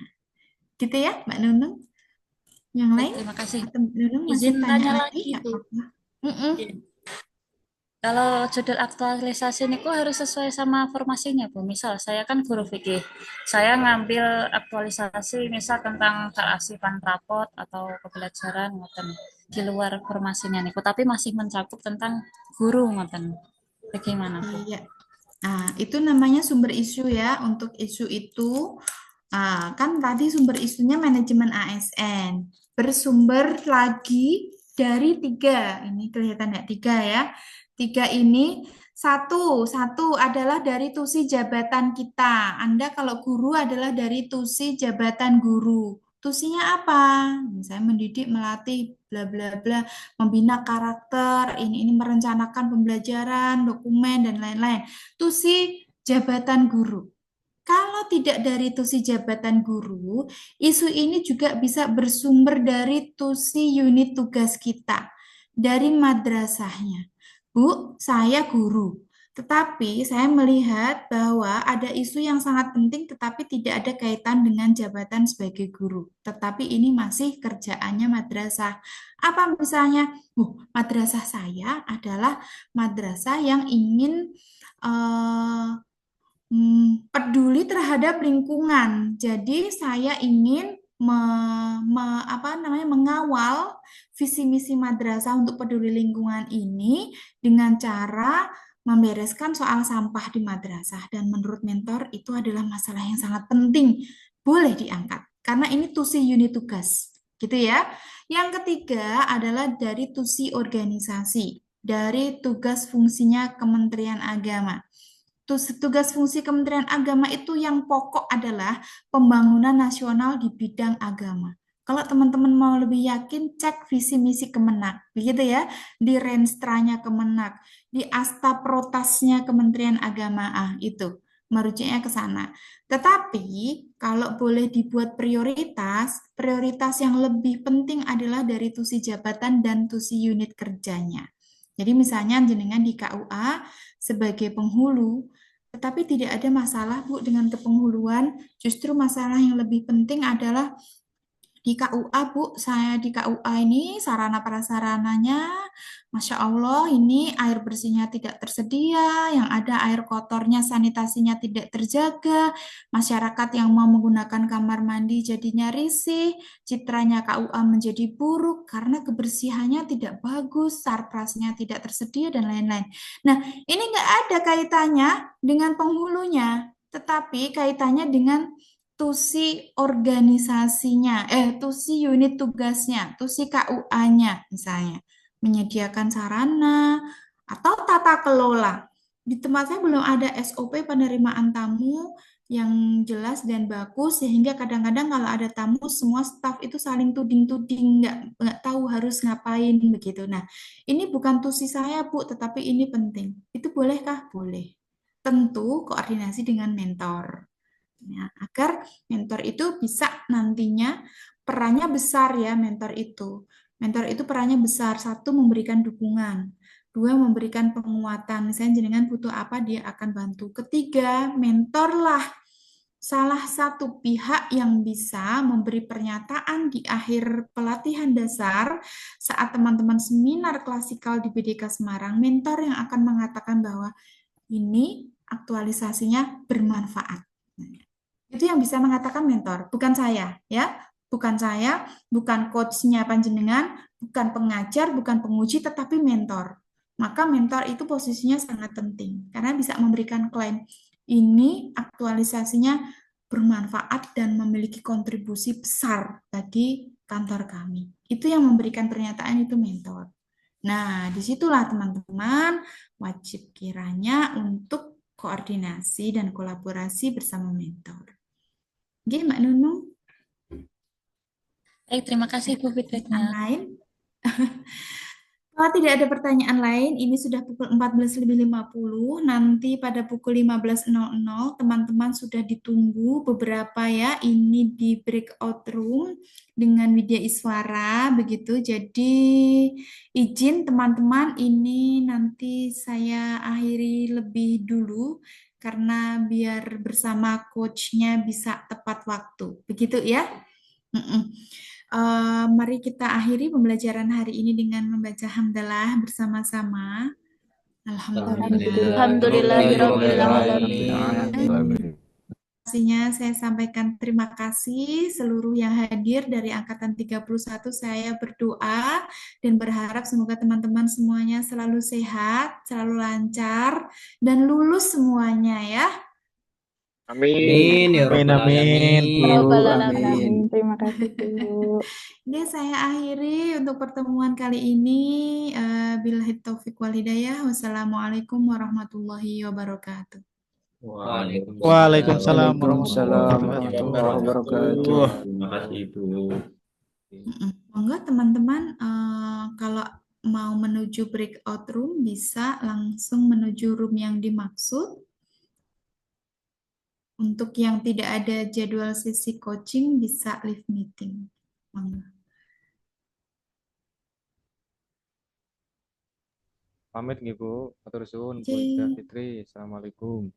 Speaker 2: Gitu ya, Mbak Nunung? Yang
Speaker 7: Baik,
Speaker 2: lain?
Speaker 7: terima kasih.
Speaker 2: Atau Mbak Nunung masih
Speaker 7: Izin
Speaker 2: tanya
Speaker 7: tanya
Speaker 2: lagi?
Speaker 7: lagi,
Speaker 2: Nggak
Speaker 7: Bu.
Speaker 2: apa-apa. Mm-mm.
Speaker 7: Kalau judul aktualisasi ini harus sesuai sama formasinya, Bu. Misal saya kan guru fikih, saya ngambil aktualisasi misal tentang kearsipan rapot atau pembelajaran ngoten di luar formasinya niku, tapi masih mencakup tentang guru ngoten. Bagaimana, Bu?
Speaker 2: Iya. Nah, itu namanya sumber isu ya. Untuk isu itu, kan tadi sumber isunya manajemen ASN. Bersumber lagi dari 3. Ini kelihatan ya, 3 ya. 3 ini, satu adalah dari tusi jabatan kita. Anda kalau guru adalah dari tusi jabatan guru. Tusinya apa? Misalnya mendidik, melatih, bla bla bla, membina karakter, ini merencanakan pembelajaran, dokumen, dan lain-lain. Tusi jabatan guru. Kalau tidak dari tusi jabatan guru, isu ini juga bisa bersumber dari tusi unit tugas kita, dari madrasahnya. Bu, saya guru, tetapi saya melihat bahwa ada isu yang sangat penting tetapi tidak ada kaitan dengan jabatan sebagai guru. Tetapi ini masih kerjaannya madrasah. Apa misalnya? Madrasah saya adalah madrasah yang ingin peduli terhadap lingkungan. Jadi saya ingin mengawal visi misi madrasah untuk peduli lingkungan ini dengan cara membereskan soal sampah di madrasah. Dan menurut mentor itu adalah masalah yang sangat penting, boleh diangkat karena ini tusi unit tugas, gitu ya. Yang ketiga adalah dari tusi organisasi, dari tugas fungsinya Kementerian Agama. Tugas fungsi Kementerian Agama itu yang pokok adalah pembangunan nasional di bidang agama. Kalau teman-teman mau lebih yakin, cek visi misi Kemenak, begitu ya, di Renstranya Kemenak, di Asta Protasnya Kementerian Agama, itu merujuknya ke sana. Tetapi kalau boleh dibuat prioritas yang lebih penting adalah dari tusi jabatan dan tusi unit kerjanya. Jadi misalnya jenengan di KUA sebagai penghulu, tetapi tidak ada masalah Bu dengan kepenghuluan, justru masalah yang lebih penting adalah di KUA Bu, saya di KUA ini sarana prasarananya, Masya Allah ini air bersihnya tidak tersedia, yang ada air kotornya, sanitasinya tidak terjaga, masyarakat yang mau menggunakan kamar mandi jadinya risih, citranya KUA menjadi buruk karena kebersihannya tidak bagus, sarprasnya tidak tersedia, dan lain-lain. Nah, ini nggak ada kaitannya dengan penghulunya, tetapi kaitannya dengan tusi organisasinya, tusi unit tugasnya, tusi KUA-nya misalnya, menyediakan sarana atau tata kelola. Di tempat saya belum ada SOP penerimaan tamu yang jelas dan bagus, sehingga kadang-kadang kalau ada tamu semua staf itu saling tuding-tuding, nggak tahu harus ngapain begitu. Nah, ini bukan tusi saya Bu, tetapi ini penting. Itu bolehkah? Boleh. Tentu koordinasi dengan mentor. Ya, agar mentor itu bisa nantinya perannya besar ya, mentor itu. Mentor itu perannya besar. 1, memberikan dukungan. 2, memberikan penguatan. Misalnya jenengan butuh apa, dia akan bantu. 3, mentorlah salah satu pihak yang bisa memberi pernyataan di akhir pelatihan dasar saat teman-teman seminar klasikal di BDK Semarang, mentor yang akan mengatakan bahwa ini aktualisasinya bermanfaat. Itu yang bisa mengatakan mentor, bukan saya ya. Bukan saya, bukan coachnya panjenengan, bukan pengajar, bukan penguji, tetapi mentor. Maka mentor itu posisinya sangat penting karena bisa memberikan klaim ini aktualisasinya bermanfaat dan memiliki kontribusi besar bagi kantor kami. Itu yang memberikan pernyataan itu mentor. Nah, disitulah teman-teman wajib kiranya untuk koordinasi dan kolaborasi bersama mentor. Oke, Mbak Nunung,
Speaker 7: Baik, terima kasih Bu
Speaker 2: pertanyaan
Speaker 7: feedbacknya.
Speaker 2: lain? Kalau tidak ada pertanyaan lain, ini sudah pukul 14.50. Nanti pada pukul 15.00, teman-teman sudah ditunggu beberapa ya. Ini di breakout room dengan Widya Iswara, begitu. Jadi izin teman-teman, ini nanti saya akhiri lebih dulu karena biar bersama coachnya bisa tepat waktu. Begitu ya. Mm-mm. Mari kita akhiri pembelajaran hari ini dengan membaca hamdalah bersama-sama. Alhamdulillah.
Speaker 7: Alhamdulillahirrabbilalamin.
Speaker 2: Pastinya saya sampaikan terima kasih seluruh yang hadir dari angkatan 31. Saya berdoa dan berharap semoga teman-teman semuanya selalu sehat, selalu lancar, dan lulus semuanya ya.
Speaker 8: Amin ya rabbal alamin.
Speaker 7: Rabbal
Speaker 8: Amin.
Speaker 7: alamin.
Speaker 4: Terima kasih Bu.
Speaker 2: Ini saya akhiri untuk pertemuan kali ini. Billahi taufik wal hidayah. Wassalamualaikum warahmatullahi wabarakatuh.
Speaker 8: Waalaikumsalam
Speaker 6: Waalaikumsalam
Speaker 8: warahmatullahi
Speaker 6: warahmatullahi
Speaker 8: wabarakatuh.
Speaker 6: wabarakatuh.
Speaker 8: Terima kasih Ibu.
Speaker 2: Monggo teman-teman, kalau mau menuju breakout room bisa langsung menuju room yang dimaksud. Untuk yang tidak ada jadwal sesi coaching bisa live meeting. Monggo.
Speaker 6: Pamit nggih Bu, matur suwun Bu
Speaker 2: Oke.
Speaker 6: Ida Fitri. Assalamualaikum.